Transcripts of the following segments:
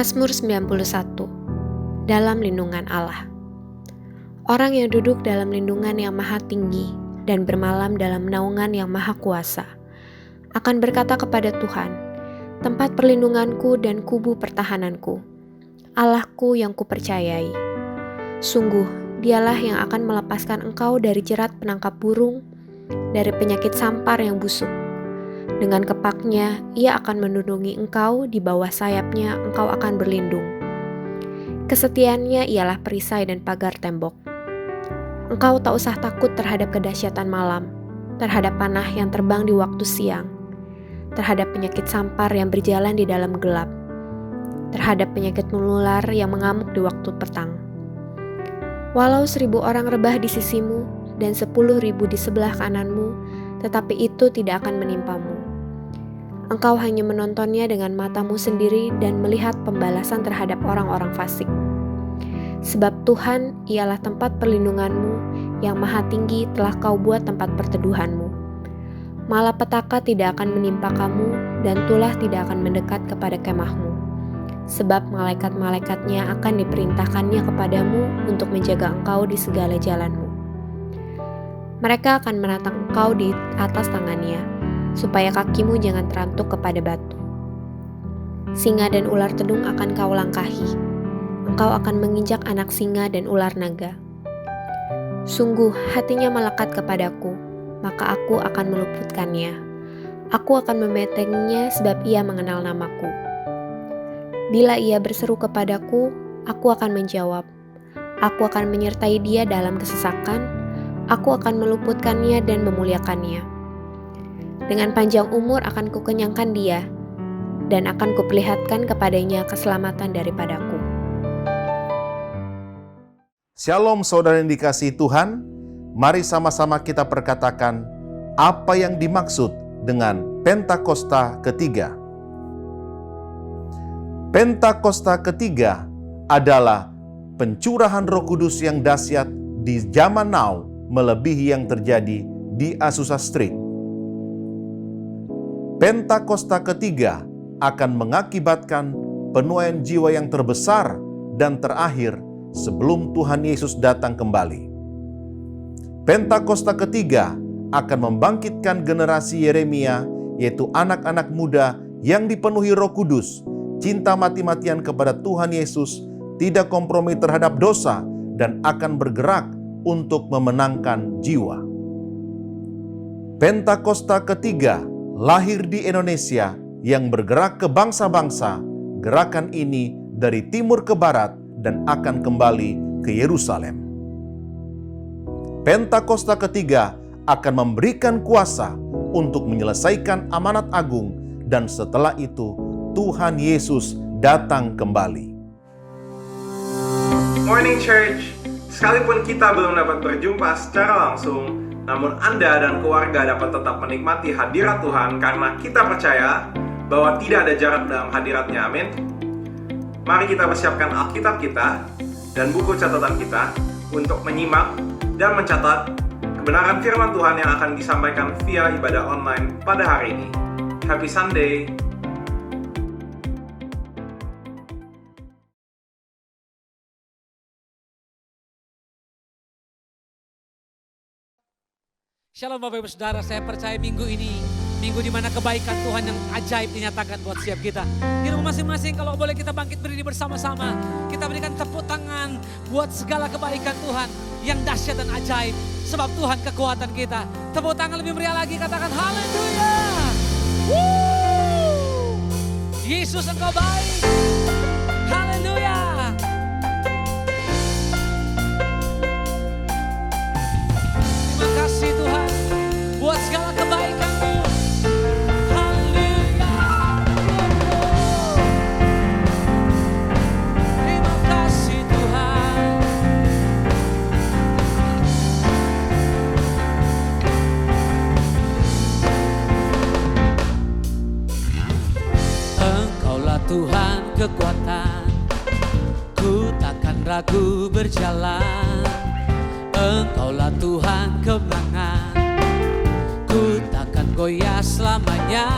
Mazmur 91. Dalam lindungan Allah. Orang yang duduk dalam lindungan yang maha tinggi dan bermalam dalam naungan yang maha kuasa akan berkata kepada Tuhan, tempat perlindunganku dan kubu pertahananku, Allahku yang kupercayai. Sungguh, dialah yang akan melepaskan engkau dari jerat penangkap burung, dari penyakit sampar yang busuk. Dengan kepaknya, ia akan melindungi engkau, di bawah sayapnya engkau akan berlindung. Kesetiaannya ialah perisai dan pagar tembok. Engkau tak usah takut terhadap kedahsyatan malam, terhadap panah yang terbang di waktu siang, terhadap penyakit sampar yang berjalan di dalam gelap, terhadap penyakit menular yang mengamuk di waktu petang. Walau 1.000 orang rebah di sisimu dan 10.000 di sebelah kananmu, tetapi itu tidak akan menimpamu. Engkau hanya menontonnya dengan matamu sendiri dan melihat pembalasan terhadap orang-orang fasik. Sebab Tuhan ialah tempat perlindunganmu, yang maha tinggi telah kau buat tempat perteduhanmu. Malapetaka tidak akan menimpa kamu, dan tulah tidak akan mendekat kepada kemahmu. Sebab malaikat-malaikatnya akan diperintahkannya kepadamu untuk menjaga engkau di segala jalanmu. Mereka akan menatang engkau di atas tangannya, supaya kakimu jangan terantuk kepada batu. Singa dan ular tedung akan kau langkahi. Engkau akan menginjak anak singa dan ular naga. Sungguh hatinya melekat kepadaku, maka aku akan meluputkannya. Aku akan membentenginya sebab ia mengenal namaku. Bila ia berseru kepadaku, aku akan menjawab. Aku akan menyertai dia dalam kesesakan. Aku akan meluputkannya dan memuliakannya. Dengan panjang umur akan kukenyangkan dia, dan akan kuperlihatkan kepadanya keselamatan daripadaku. Shalom saudara yang dikasihi Tuhan, mari sama-sama kita perkatakan apa yang dimaksud dengan Pentakosta ketiga. Pentakosta ketiga adalah pencurahan Roh Kudus yang dahsyat di zaman now melebihi yang terjadi di Azusa Street. Pentakosta ketiga akan mengakibatkan penuaian jiwa yang terbesar dan terakhir sebelum Tuhan Yesus datang kembali. Pentakosta ketiga akan membangkitkan generasi Yeremia, yaitu anak-anak muda yang dipenuhi Roh Kudus, cinta mati-matian kepada Tuhan Yesus, tidak kompromi terhadap dosa, dan akan bergerak untuk memenangkan jiwa. Pentakosta ketiga lahir di Indonesia yang bergerak ke bangsa-bangsa. Gerakan ini dari timur ke barat dan akan kembali ke Yerusalem. Pentakosta ketiga akan memberikan kuasa untuk menyelesaikan amanat agung, dan setelah itu Tuhan Yesus datang kembali. Morning Church, sekalipun kita belum dapat berjumpa secara langsung, namun Anda dan keluarga dapat tetap menikmati hadirat Tuhan karena kita percaya bahwa tidak ada jarak dalam hadiratnya, amin. Mari kita persiapkan Alkitab kita dan buku catatan kita untuk menyimak dan mencatat kebenaran firman Tuhan yang akan disampaikan via ibadah online pada hari ini. Happy Sunday! Shalom Bapak Ibu Saudara, saya percaya minggu ini, minggu di mana kebaikan Tuhan yang ajaib dinyatakan buat setiap kita. Di rumah masing-masing kalau boleh kita bangkit berdiri bersama-sama. Kita berikan tepuk tangan buat segala kebaikan Tuhan yang dahsyat dan ajaib. Sebab Tuhan kekuatan kita. Tepuk tangan lebih meriah lagi, katakan haleluya. Yesus engkau baik. Haleluya. Terima kasih Tuhan buat segala kebaikan-Mu. Haleluya. Terima kasih Tuhan. Engkaulah Tuhan kekuatan, ku takkan ragu berjalan. Engkaulah Tuhan kemenangan, ku takkan goyah selamanya.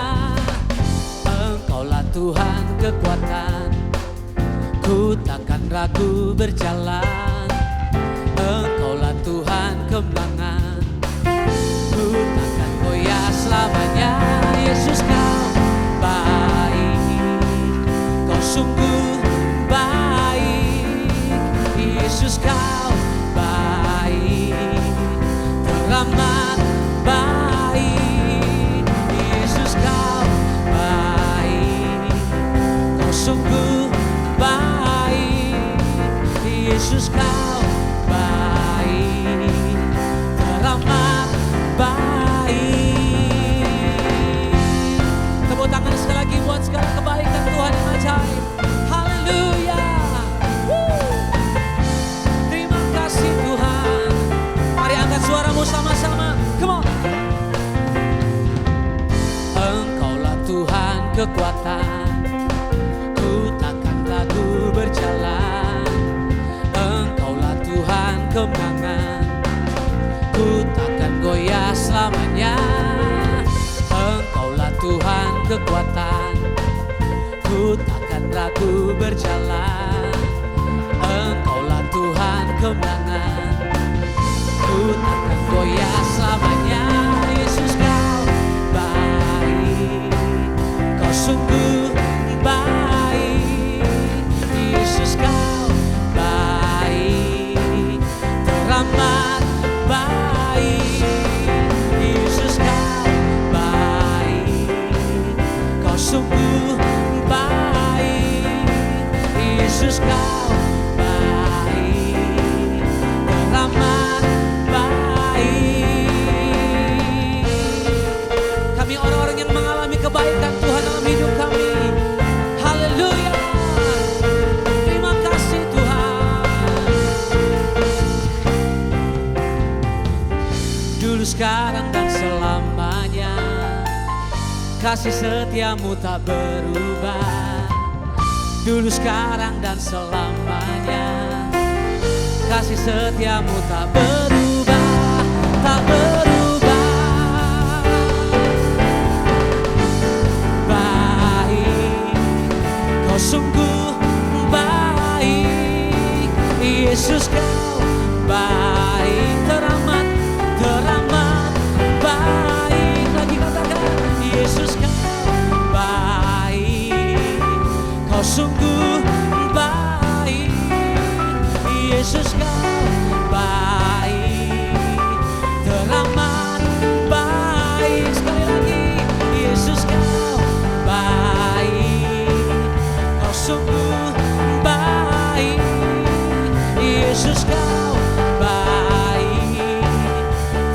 Engkaulah Tuhan kekuatan, Ku takkan ragu berjalan, Engkaulah Tuhan kemenangan. Ku takkan goyah selamanya. Yesus kau baik, kau sungguh baik. Yesus kau baik, teramat baik. Yesus kau baik, kau sungguh baik. Yesus kau baik, teramat baik. Tepuk tangan sekali lagi buat segala kebaikan Tuhan yang ajaib. Haleluya. Terima kasih Tuhan. Mari angkat suaramu sama-sama. Come on. Engkaulah Tuhan kekuatan, ku takkan ragu berjalan. Engkaulah Tuhan kemenangan, ku takkan goyah selamanya. Engkaulah Tuhan kekuatan, ku takkan ragu berjalan. Engkaulah Tuhan kemenangan, ku takkan goyah selamanya. Yesus kau baik, kau sungguh baik. Yesus kau baik, teramat baik. Yesus kau baik, kau sungguh baik. Yesus kau baik, teramat baik. Kami orang-orang yang mengalami kebaikan Tuhan dalam hidup kami. Haleluya. Terima kasih Tuhan. Dulu, sekarang, dan selamanya, kasih setiamu tak berubah. Dulu, sekarang, dan selamanya, kasih setiamu tak berubah, tak berubah. Baik, kau sungguh baik. Yesus kau baik, teramat, teramat baik. Lagi katakan, Yesus kau baik, kau sungguh baik. Yesus kau baik, teramat baik. Sekali lagi, Yesus kau baik, kau sungguh baik. Yesus kau baik,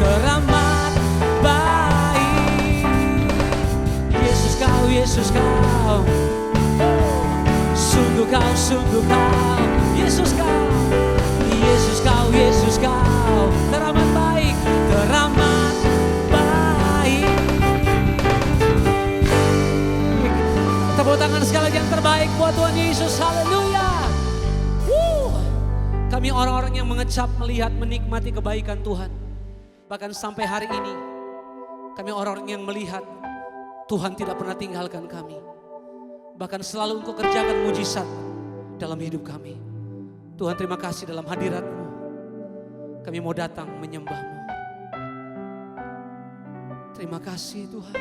teramat baik. Yesus kau, Yesus kau, sungguh kau, sungguh kau. Yesus kau, Yesus kau, Yesus kau, teramat baik, teramat baik. Tepuk tangan sekali lagi yang terbaik buat Tuhan Yesus. Haleluya. Kami orang-orang yang mengecap, melihat, menikmati kebaikan Tuhan. Bahkan sampai hari ini, kami orang-orang yang melihat Tuhan tidak pernah tinggalkan kami. Bahkan selalu Engkau kerjakan mujizat dalam hidup kami. Tuhan, terima kasih dalam hadirat-Mu. Kami mau datang menyembah-Mu. Terima kasih Tuhan.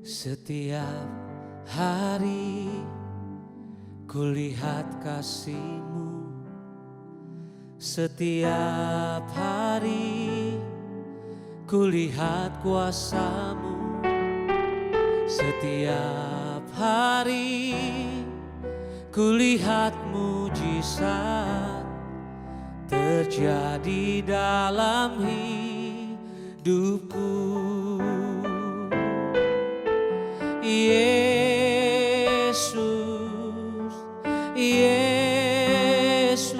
Setiap hari kulihat kasih-Mu. Setiap hari kulihat kuasa-Mu. Setiap hari kulihat mujizat terjadi dalam hidupku. Yesus, Yesus,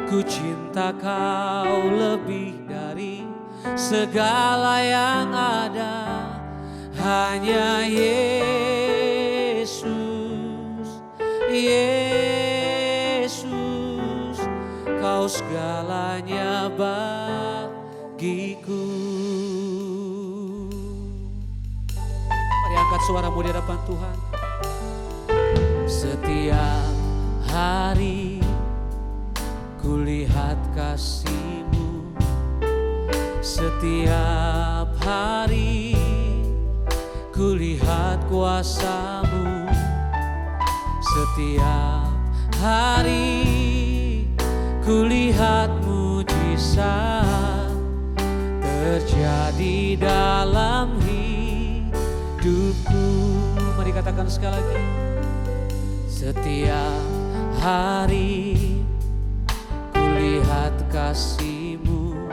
ku cinta Kau lebih dari segala yang ada. Hanya Yesus, Yesus, Kau segalanya baik. suaramu di hadapan Tuhan. Setiap hari kulihat kasih-Mu, setiap hari kulihat kuasa-Mu, setiap hari kulihat mujizat terjadi dalam hidupku. Mari katakan sekali lagi. Setiap hari kulihat kasih-Mu,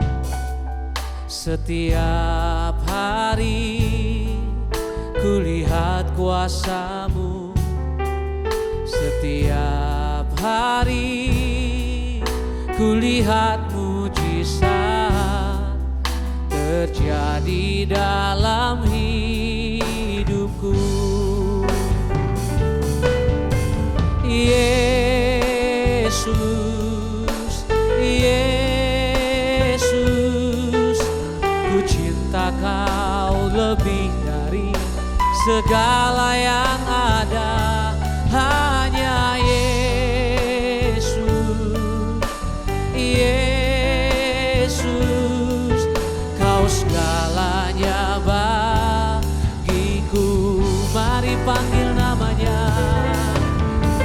setiap hari kulihat kuasa-Mu, setiap hari kulihat mujizat terjadi dalam hidupku. Yesus, Yesus, ku cinta Kau lebih dari segala yang ada. Hanya Yesus, Yesus, Kau segalanya bagiku. Mari panggil namanya.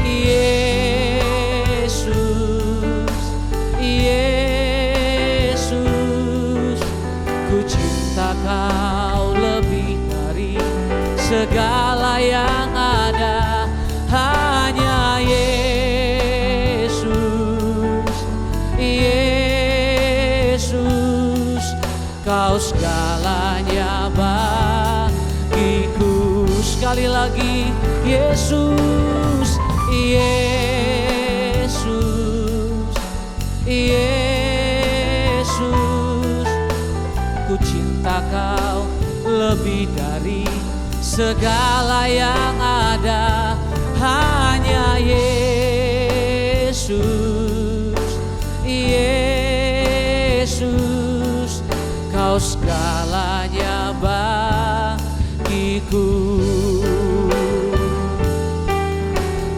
Yesus, Yesus, ku cinta Kau lebih dari segala yang ada. Hanya Yesus, Yesus, Kau segalanya bagiku. Sekali lagi, Yesus, Yesus, Yesus, ku cinta Kau lebih dari segala yang ada. Hanya Yesus, Yesus, Kau segalanya bagiku.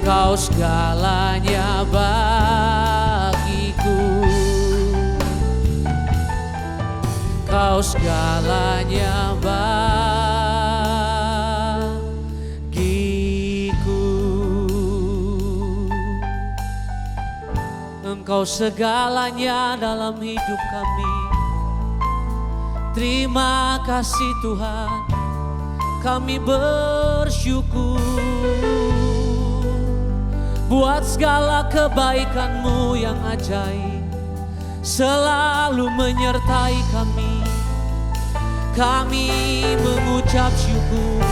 Kau segalanya bagiku. Kau segalanya bagiku. Engkau segalanya dalam hidup kami. Terima kasih Tuhan, kami bersyukur buat segala kebaikan-Mu yang ajaib selalu menyertai kami. Kami mengucap syukur,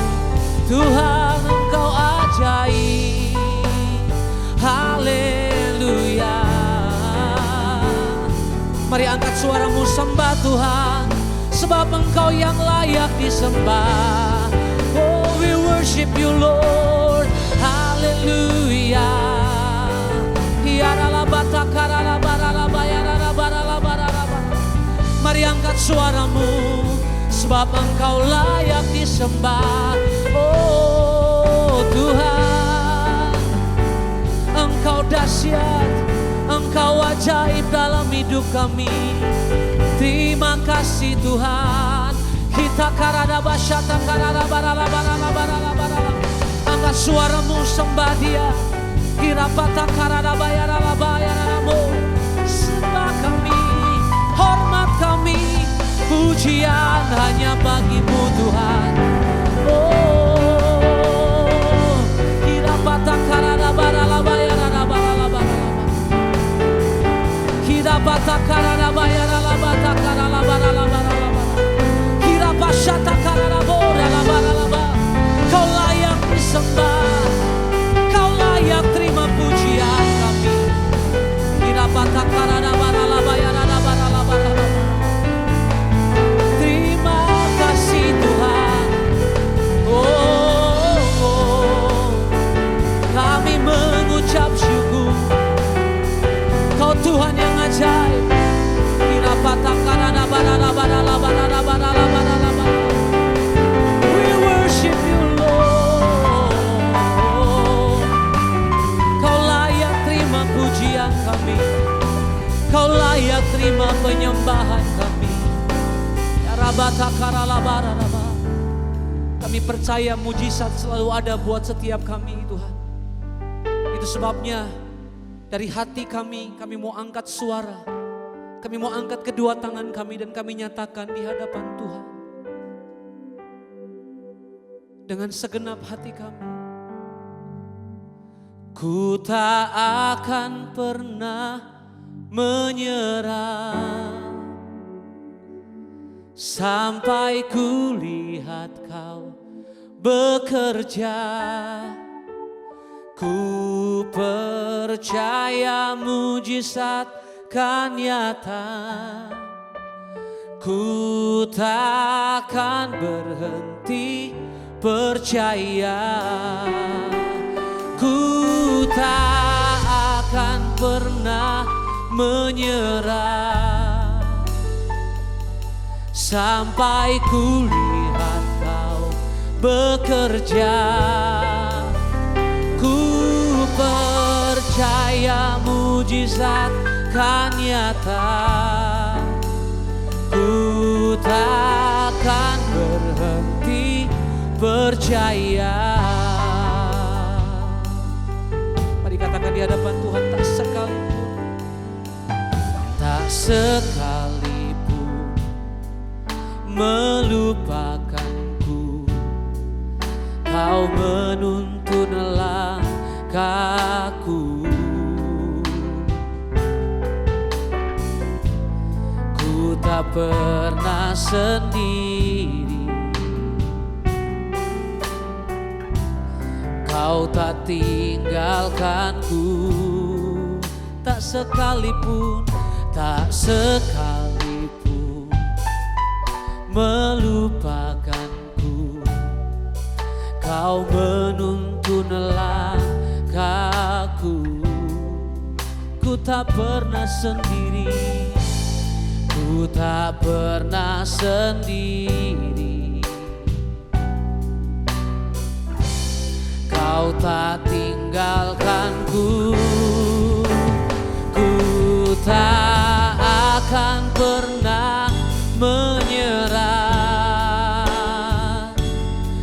Tuhan Engkau ajaib. Haleluya. Mari angkat suaramu sembah Tuhan, sebab Engkau yang layak disembah. Oh, we worship you Lord. Haleluya. Mari angkat suaramu, sebab Engkau layak disembah. Oh Tuhan, Engkau dahsyat, Engkau ajaib dalam hidup kami. Terima kasih Tuhan. Kita karada basyata karada barala barala barala barala. Angkat suaramu sembah Dia. Kirapata karada bayarala bayaralamu. Sembah kami, hormat kami, pujian hanya bagi-Mu Tuhan. Oh, kirapata karada barala bayarala barala barala. Kirapata karada bayarala bata karala barala barala barala. Kirapashata karada borala barala barala. Kau layak disembah, Kau layak terima pujian kami. Kirapata karada barala bayarala barala barala. Terima kasih Tuhan. Kami percaya mujizat selalu ada buat setiap kami Tuhan. Itu sebabnya dari hati kami mau angkat suara. Kami mau angkat kedua tangan kami dan kami nyatakan di hadapan Tuhan. Dengan segenap hati kami. Ku tak akan pernah menyerah sampai ku lihat Kau bekerja. Ku percaya mujizat kan nyata. Ku takkan berhenti percaya. Ku tak akan pernah menyerah sampai ku lihat Kau bekerja. Ku percaya mujizat kan nyata. Ku takkan berhenti percaya. Mari katakan di hadapan Tuhan, tak sekalipun melupakanku. Kau menuntun langkahku. Ku tak pernah sendiri. Kau tak tinggalkanku. Tak sekalipun melupakanku. Kau menuntun langkahku. Ku tak pernah sendiri. Ku tak pernah sendiri. Kau tak tinggalkanku. Ku tak akan pernah menyerah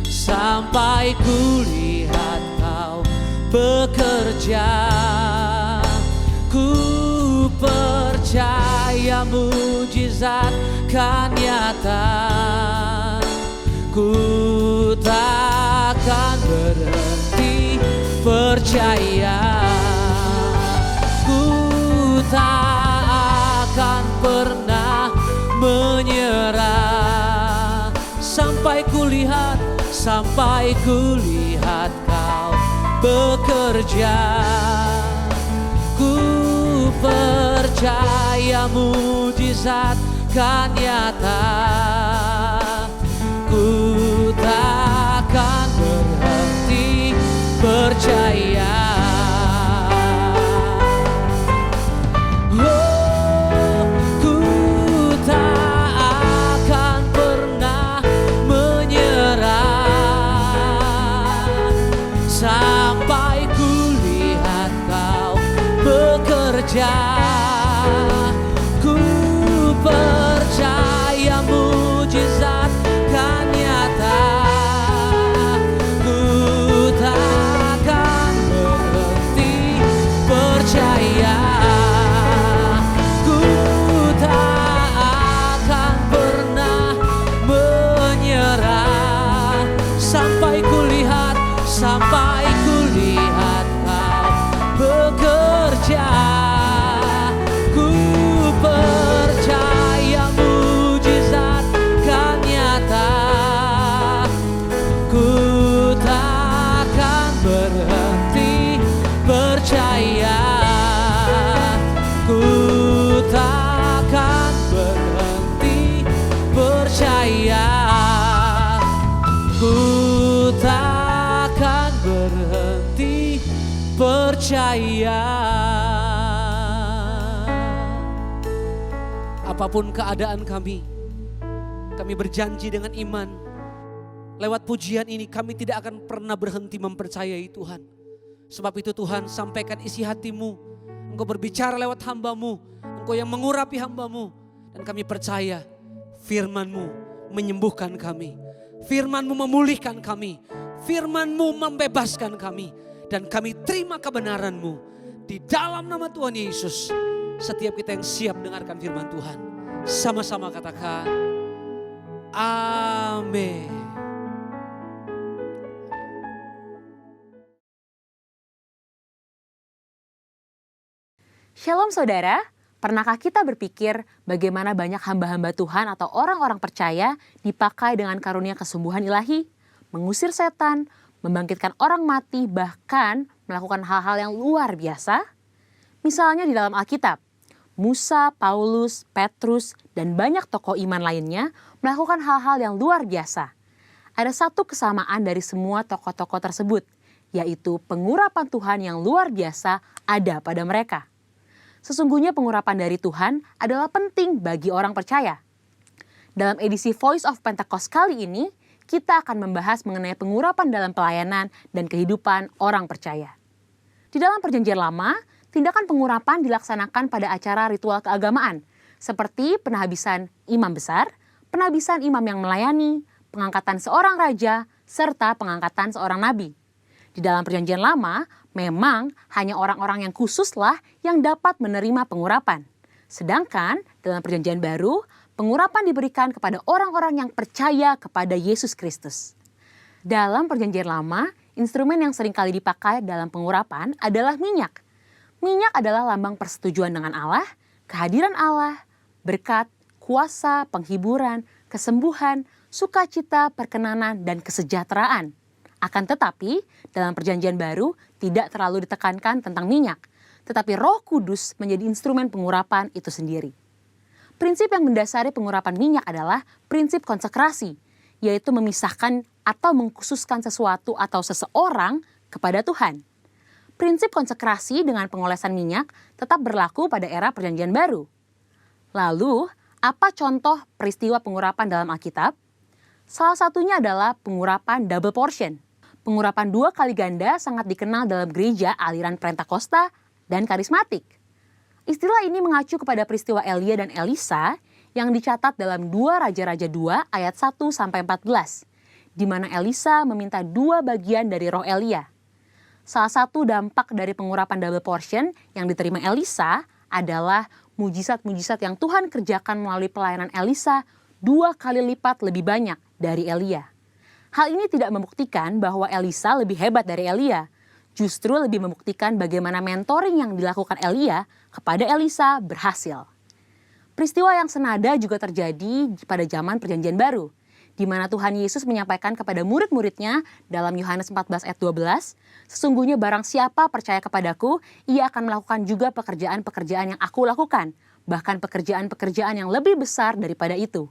sampai ku lihat Kau bekerja. Ku percaya mujizat kan nyata. Ku takkan berhenti percaya. Ku tak akan pernah menyerah sampai ku lihat Kau bekerja. Ku percaya mujizat kan nyata. Ku takkan berhenti percaya. Sampai ku lihat Kau bekerja. Ku percaya mujizat kan nyata. Ku takkan berhenti percaya. Ku tak akan pernah menyerah sampai ku lihat Kau bekerja. Ku percaya mujizat kan nyata. Ku takkan berhenti percaya. Ku takkan berhenti percaya. Ku takkan berhenti percaya. Apapun keadaan kami berjanji dengan iman. Lewat pujian ini kami tidak akan pernah berhenti mempercayai Tuhan. Sebab itu Tuhan, sampaikan isi hatimu. Engkau berbicara lewat hamba-Mu. Engkau yang mengurapi hamba-Mu. Dan kami percaya firman-Mu menyembuhkan kami. Firman-Mu memulihkan kami. Firman-Mu membebaskan kami. Dan kami terima kebenaran-Mu. Di dalam nama Tuhan Yesus, setiap kita yang siap dengarkan firman Tuhan, sama-sama katakan, amin. Shalom saudara, pernahkah kita berpikir bagaimana banyak hamba-hamba Tuhan atau orang-orang percaya dipakai dengan karunia kesembuhan ilahi, mengusir setan, membangkitkan orang mati, bahkan melakukan hal-hal yang luar biasa? Misalnya di dalam Alkitab, Musa, Paulus, Petrus, dan banyak tokoh iman lainnya melakukan hal-hal yang luar biasa. Ada satu kesamaan dari semua tokoh-tokoh tersebut, yaitu pengurapan Tuhan yang luar biasa ada pada mereka. Sesungguhnya pengurapan dari Tuhan adalah penting bagi orang percaya. Dalam edisi Voice of Pentecost kali ini, kita akan membahas mengenai pengurapan dalam pelayanan dan kehidupan orang percaya. Di dalam Perjanjian Lama, tindakan pengurapan dilaksanakan pada acara ritual keagamaan, seperti penghabisan imam besar, penghabisan imam yang melayani, pengangkatan seorang raja, serta pengangkatan seorang nabi. Di dalam Perjanjian Lama, memang hanya orang-orang yang khususlah yang dapat menerima pengurapan. Sedangkan dalam Perjanjian Baru, pengurapan diberikan kepada orang-orang yang percaya kepada Yesus Kristus. Dalam Perjanjian Lama, instrumen yang sering kali dipakai dalam pengurapan adalah minyak. Minyak adalah lambang persetujuan dengan Allah, kehadiran Allah, berkat, kuasa, penghiburan, kesembuhan, sukacita, perkenanan, dan kesejahteraan. Akan tetapi, dalam Perjanjian Baru tidak terlalu ditekankan tentang minyak, tetapi Roh Kudus menjadi instrumen pengurapan itu sendiri. Prinsip yang mendasari pengurapan minyak adalah prinsip konsekrasi, yaitu memisahkan atau mengkhususkan sesuatu atau seseorang kepada Tuhan. Prinsip konsekrasi dengan pengolesan minyak tetap berlaku pada era Perjanjian Baru. Lalu, apa contoh peristiwa pengurapan dalam Alkitab? Salah satunya adalah pengurapan double portion. Pengurapan 2 kali ganda sangat dikenal dalam gereja aliran Pentakosta dan karismatik. Istilah ini mengacu kepada peristiwa Elia dan Elisa yang dicatat dalam 2 Raja-Raja 2 ayat 1-14, di mana Elisa meminta 2 bagian dari roh Elia. Salah satu dampak dari pengurapan double portion yang diterima Elisa adalah mujizat-mujizat yang Tuhan kerjakan melalui pelayanan Elisa 2 kali lipat lebih banyak dari Elia. Hal ini tidak membuktikan bahwa Elisa lebih hebat dari Elia, justru lebih membuktikan bagaimana mentoring yang dilakukan Elia kepada Elisa berhasil. Peristiwa yang senada juga terjadi pada zaman Perjanjian Baru, di mana Tuhan Yesus menyampaikan kepada murid-muridnya dalam Yohanes 14 ayat 12, "Sesungguhnya barang siapa percaya kepadaku, ia akan melakukan juga pekerjaan-pekerjaan yang aku lakukan, bahkan pekerjaan-pekerjaan yang lebih besar daripada itu."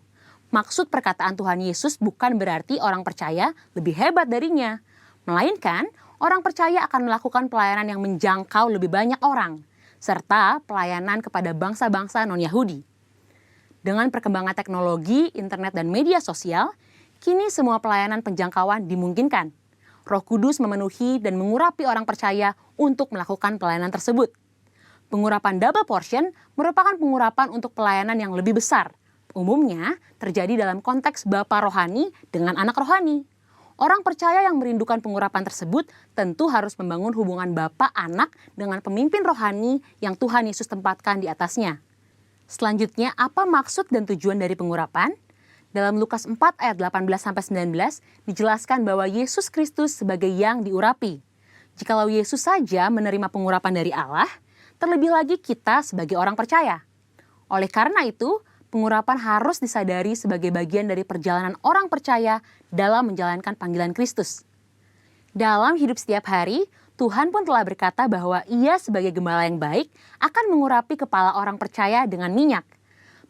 Maksud perkataan Tuhan Yesus bukan berarti orang percaya lebih hebat darinya, melainkan orang percaya akan melakukan pelayanan yang menjangkau lebih banyak orang, serta pelayanan kepada bangsa-bangsa non-Yahudi. Dengan perkembangan teknologi, internet, dan media sosial, kini semua pelayanan penjangkauan dimungkinkan. Roh Kudus memenuhi dan mengurapi orang percaya untuk melakukan pelayanan tersebut. Pengurapan double portion merupakan pengurapan untuk pelayanan yang lebih besar. Umumnya terjadi dalam konteks bapa rohani dengan anak rohani. Orang percaya yang merindukan pengurapan tersebut tentu harus membangun hubungan bapa anak dengan pemimpin rohani yang Tuhan Yesus tempatkan di atasnya. Selanjutnya, apa maksud dan tujuan dari pengurapan? Dalam Lukas 4 ayat 18-19 dijelaskan bahwa Yesus Kristus sebagai yang diurapi. Jikalau Yesus saja menerima pengurapan dari Allah, terlebih lagi kita sebagai orang percaya. Oleh karena itu, pengurapan harus disadari sebagai bagian dari perjalanan orang percaya dalam menjalankan panggilan Kristus. Dalam hidup setiap hari, Tuhan pun telah berkata bahwa Ia sebagai gembala yang baik akan mengurapi kepala orang percaya dengan minyak.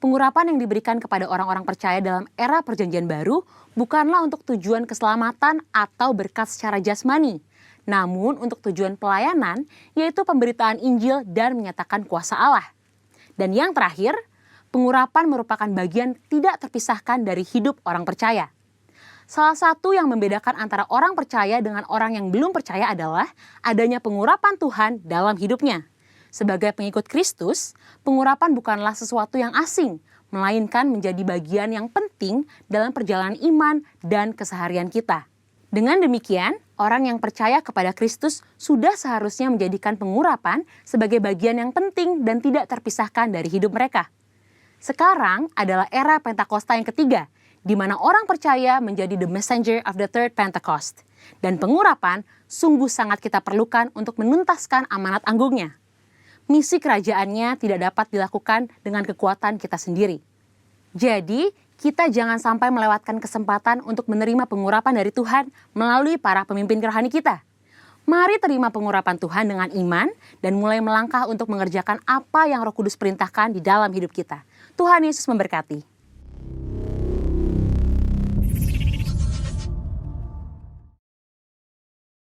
Pengurapan yang diberikan kepada orang-orang percaya dalam era Perjanjian Baru bukanlah untuk tujuan keselamatan atau berkat secara jasmani, namun untuk tujuan pelayanan, yaitu pemberitaan Injil dan menyatakan kuasa Allah. Dan yang terakhir, pengurapan merupakan bagian tidak terpisahkan dari hidup orang percaya. Salah satu yang membedakan antara orang percaya dengan orang yang belum percaya adalah adanya pengurapan Tuhan dalam hidupnya. Sebagai pengikut Kristus, pengurapan bukanlah sesuatu yang asing, melainkan menjadi bagian yang penting dalam perjalanan iman dan keseharian kita. Dengan demikian, orang yang percaya kepada Kristus sudah seharusnya menjadikan pengurapan sebagai bagian yang penting dan tidak terpisahkan dari hidup mereka. Sekarang adalah era Pentakosta yang ketiga, di mana orang percaya menjadi the messenger of the third Pentecost. Dan pengurapan sungguh sangat kita perlukan untuk menuntaskan amanat anggungnya. Misi kerajaannya tidak dapat dilakukan dengan kekuatan kita sendiri. Jadi, kita jangan sampai melewatkan kesempatan untuk menerima pengurapan dari Tuhan melalui para pemimpin rohani kita. Mari terima pengurapan Tuhan dengan iman dan mulai melangkah untuk mengerjakan apa yang Roh Kudus perintahkan di dalam hidup kita. Tuhan Yesus memberkati.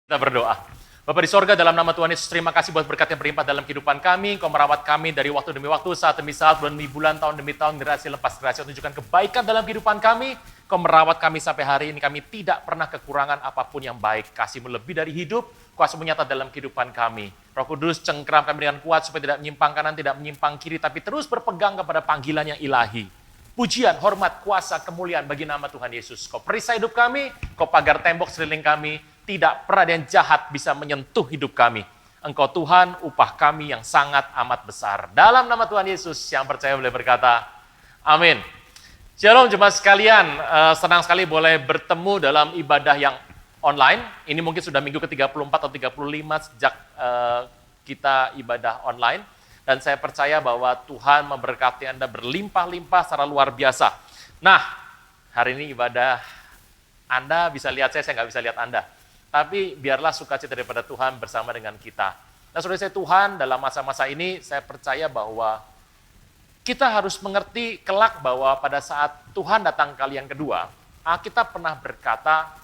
Kita berdoa. Bapa di sorga, dalam nama Tuhan Yesus, terima kasih buat berkat yang berlimpah dalam kehidupan kami. Engkau merawat kami dari waktu demi waktu, saat demi saat, bulan demi bulan, tahun demi tahun, generasi lepas generasi. Tunjukkan kebaikan dalam kehidupan kami. Engkau merawat kami sampai hari ini. Kami tidak pernah kekurangan apapun yang baik. Kasih-Mu lebih dari hidup, kuasa-Mu nyata dalam kehidupan kami. Roh Kudus, cengkram kami dengan kuat supaya tidak menyimpang kanan, tidak menyimpang kiri, tapi terus berpegang kepada panggilan yang ilahi. Pujian, hormat, kuasa, kemuliaan bagi nama Tuhan Yesus. Kau perisai hidup kami, Kau pagar tembok sekeliling kami. Tidak pernah ada yang jahat bisa menyentuh hidup kami. Engkau Tuhan, upah kami yang sangat amat besar. Dalam nama Tuhan Yesus, yang percaya boleh berkata, amin. Shalom jemaat sekalian, senang sekali boleh bertemu dalam ibadah yang online. Ini mungkin sudah minggu ke-34 atau 35 sejak kita ibadah online. Dan saya percaya bahwa Tuhan memberkati Anda berlimpah-limpah secara luar biasa. Nah, hari ini ibadah Anda bisa lihat saya nggak bisa lihat Anda. Tapi biarlah sukacita daripada Tuhan bersama dengan kita. Nah, saudara saya Tuhan, dalam masa-masa ini saya percaya bahwa kita harus mengerti kelak bahwa pada saat Tuhan datang kali yang kedua, Alkitab pernah berkata,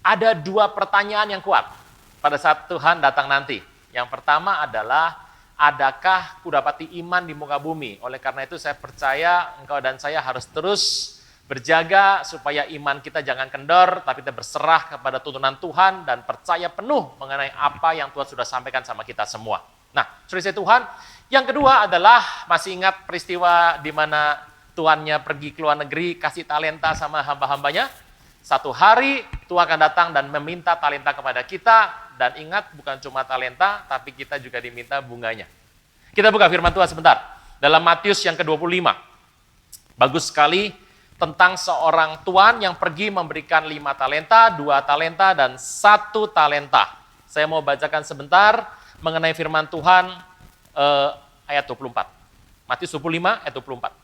ada dua pertanyaan yang kuat pada saat Tuhan datang nanti. Yang pertama adalah, adakah kudapati iman di muka bumi? Oleh karena itu saya percaya engkau dan saya harus terus berjaga supaya iman kita jangan kendor, tapi kita berserah kepada tuntunan Tuhan dan percaya penuh mengenai apa yang Tuhan sudah sampaikan sama kita semua. Nah, saudara Tuhan, yang kedua adalah masih ingat peristiwa di mana tuannya pergi ke luar negeri kasih talenta sama hamba-hambanya? Satu hari Tuhan akan datang dan meminta talenta kepada kita, dan ingat bukan cuma talenta, tapi kita juga diminta bunganya. Kita buka firman Tuhan sebentar. Dalam Matius yang ke-25. Bagus sekali. Tentang seorang tuan yang pergi memberikan 5 talenta, 2 talenta, dan 1 talenta. Saya mau bacakan sebentar mengenai firman Tuhan ayat 24. Matius 25 ayat 24.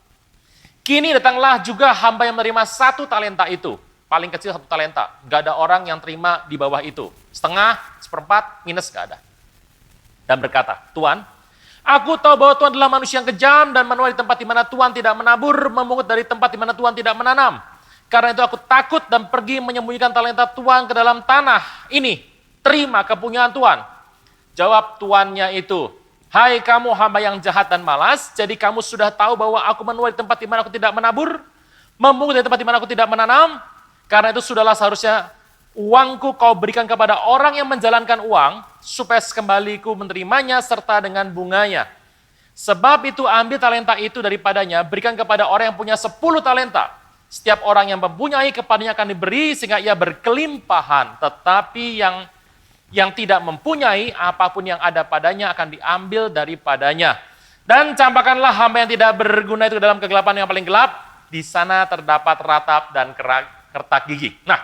Kini datanglah juga hamba yang menerima 1 talenta itu. Paling kecil 1 talenta. Gak ada orang yang terima di bawah itu. Setengah, seperempat, minus gak ada. Dan berkata, Tuan, aku tahu bahwa Tuhan adalah manusia yang kejam dan menuai di tempat di mana Tuhan tidak menabur, memungut dari tempat di mana Tuhan tidak menanam. Karena itu aku takut dan pergi menyembunyikan talenta Tuhan ke dalam tanah. Ini, terima kepunyaan Tuhan. Jawab tuannya itu, hai kamu hamba yang jahat dan malas, jadi kamu sudah tahu bahwa aku menuai di tempat di mana aku tidak menabur, memungut dari tempat di mana aku tidak menanam. Karena itu sudahlah seharusnya uangku kau berikan kepada orang yang menjalankan uang, supaya sekembaliku menerimanya serta dengan bunganya. Sebab itu ambil talenta itu daripadanya, berikan kepada orang yang punya 10 talenta. Setiap orang yang mempunyai kepadanya akan diberi sehingga ia berkelimpahan. Tetapi yang tidak mempunyai, apapun yang ada padanya akan diambil daripadanya. Dan campakkanlah hamba yang tidak berguna itu ke dalam kegelapan yang paling gelap. Di sana terdapat ratap dan kertak gigi. Nah,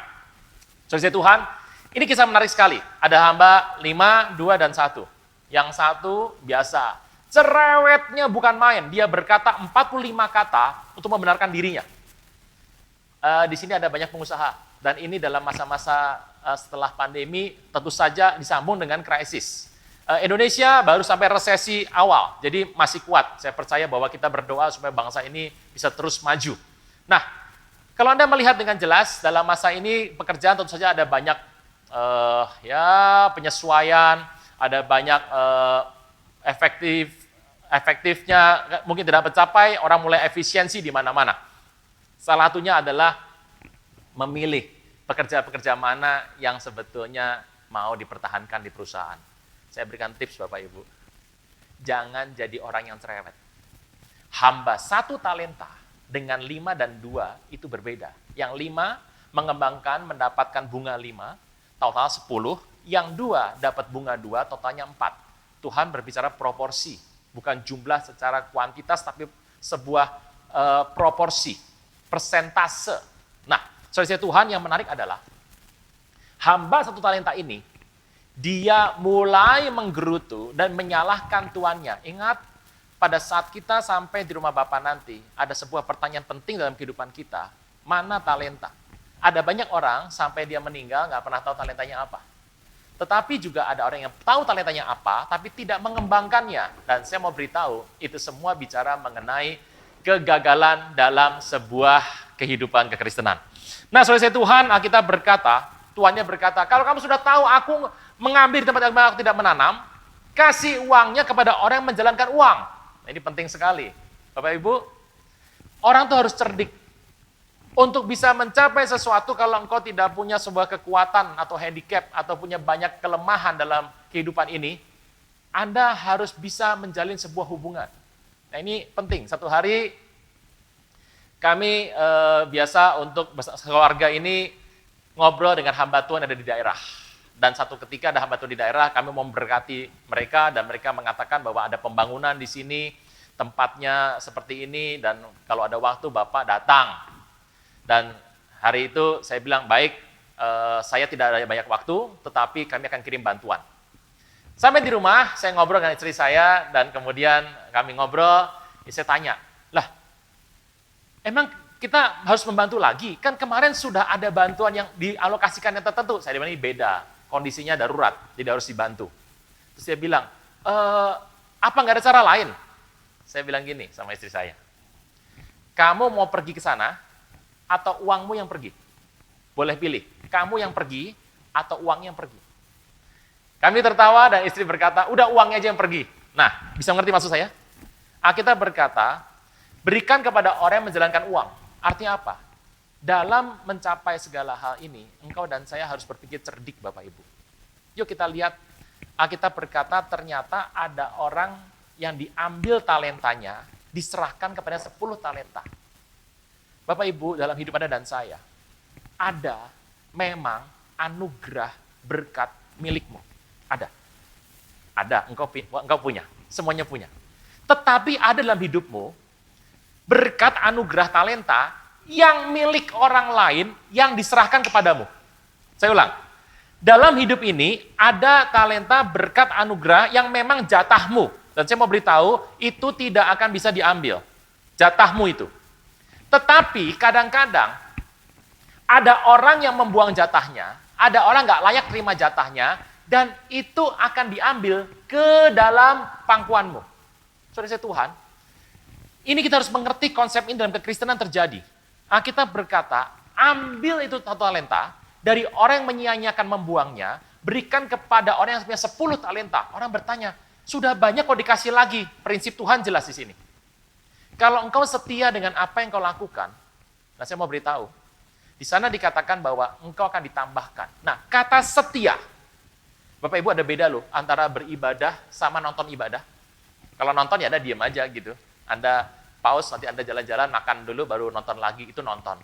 saudara Tuhan, ini kisah menarik sekali. Ada hamba 5, 2, dan 1. Yang satu biasa. Cerewetnya bukan main. Dia berkata 45 kata untuk membenarkan dirinya. Di sini ada banyak pengusaha. Dan ini dalam masa-masa setelah pandemi tentu saja disambung dengan krisis. Indonesia baru sampai resesi awal. Jadi masih kuat. Saya percaya bahwa kita berdoa supaya bangsa ini bisa terus maju. Nah, kalau Anda melihat dengan jelas, dalam masa ini pekerjaan tentu saja ada banyak penyesuaian, ada banyak efektifnya mungkin tidak tercapai, orang mulai efisiensi di mana-mana. Salah satunya adalah memilih pekerja-pekerja mana yang sebetulnya mau dipertahankan di perusahaan. Saya berikan tips Bapak Ibu, jangan jadi orang yang cerewet. Hamba 1 talenta dengan 5 dan 2 itu berbeda. Yang 5 mengembangkan mendapatkan bunga 5, total 10. Yang 2 dapat bunga 2, totalnya 4. Tuhan berbicara proporsi, bukan jumlah secara kuantitas, tapi sebuah proporsi, persentase. Nah, saudara Tuhan, yang menarik adalah hamba 1 talenta ini, dia mulai menggerutu dan menyalahkan tuannya. Ingat, pada saat kita sampai di rumah Bapa nanti, ada sebuah pertanyaan penting dalam kehidupan kita. Mana talenta? Ada banyak orang sampai dia meninggal nggak pernah tahu talentanya apa. Tetapi juga ada orang yang tahu talentanya apa, tapi tidak mengembangkannya. Dan saya mau beritahu, itu semua bicara mengenai kegagalan dalam sebuah kehidupan kekristenan. Nah, saudara Tuhan, Alkitab berkata, tuannya berkata, kalau kamu sudah tahu aku mengambil di tempat yang aku tidak menanam, kasih uangnya kepada orang yang menjalankan uang. Nah, ini penting sekali. Bapak Ibu, orang tuh harus cerdik. Untuk bisa mencapai sesuatu, kalau engkau tidak punya sebuah kekuatan atau handicap atau punya banyak kelemahan dalam kehidupan ini, Anda harus bisa menjalin sebuah hubungan. Nah, ini penting. Satu hari kami biasa untuk keluarga ini ngobrol dengan hamba Tuhan yang ada di daerah. Dan satu ketika ada hamba Tuhan di daerah, kami mau memberkati mereka dan mereka mengatakan bahwa ada pembangunan di sini, tempatnya seperti ini, dan kalau ada waktu Bapak datang. Dan hari itu saya bilang, baik, saya tidak ada banyak waktu, tetapi kami akan kirim bantuan. Sampai di rumah, saya ngobrol dengan istri saya, dan kemudian kami ngobrol, saya tanya, lah, emang kita harus membantu lagi? Kan kemarin sudah ada bantuan yang dialokasikan yang tertentu. Saya bilang, ini beda, kondisinya darurat, jadi harus dibantu. Terus dia bilang, apa nggak ada cara lain? Saya bilang gini sama istri saya, kamu mau pergi ke sana, atau uangmu yang pergi? Boleh pilih, kamu yang pergi atau uang yang pergi. Kami tertawa dan istri berkata, udah uangnya aja yang pergi. Nah, bisa mengerti maksud saya? Alkitab berkata, berikan kepada orang yang menjalankan uang. Artinya apa? Dalam mencapai segala hal ini, engkau dan saya harus berpikir cerdik, Bapak Ibu. Yuk kita lihat, Alkitab berkata ternyata ada orang yang diambil talentanya, diserahkan kepada 10 talenta. Bapak Ibu, dalam hidup Anda dan saya, ada memang anugerah berkat milikmu. Ada. Ada, engkau punya. Semuanya punya. Tetapi ada dalam hidupmu berkat anugerah talenta yang milik orang lain yang diserahkan kepadamu. Saya ulang. Dalam hidup ini ada talenta berkat anugerah yang memang jatahmu. Dan saya mau beritahu, itu tidak akan bisa diambil. Jatahmu itu. Tetapi kadang-kadang ada orang yang membuang jatahnya, ada orang nggak layak terima jatahnya, dan itu akan diambil ke dalam pangkuanmu. Saudara Tuhan, ini kita harus mengerti konsep ini dalam kekristenan terjadi. Kita berkata, ambil itu talenta dari orang yang menyia-nyiakan membuangnya, berikan kepada orang yang punya 10 talenta. Orang bertanya, sudah banyak kok dikasih lagi. Prinsip Tuhan jelas di sini. Kalau engkau setia dengan apa yang kau lakukan, nah saya mau beritahu, di sana dikatakan bahwa engkau akan ditambahkan. Nah, kata setia, Bapak Ibu ada beda loh antara beribadah sama nonton ibadah. Kalau nonton ya Anda diam aja gitu. Anda pause, nanti Anda jalan-jalan, makan dulu, baru nonton lagi, itu nonton.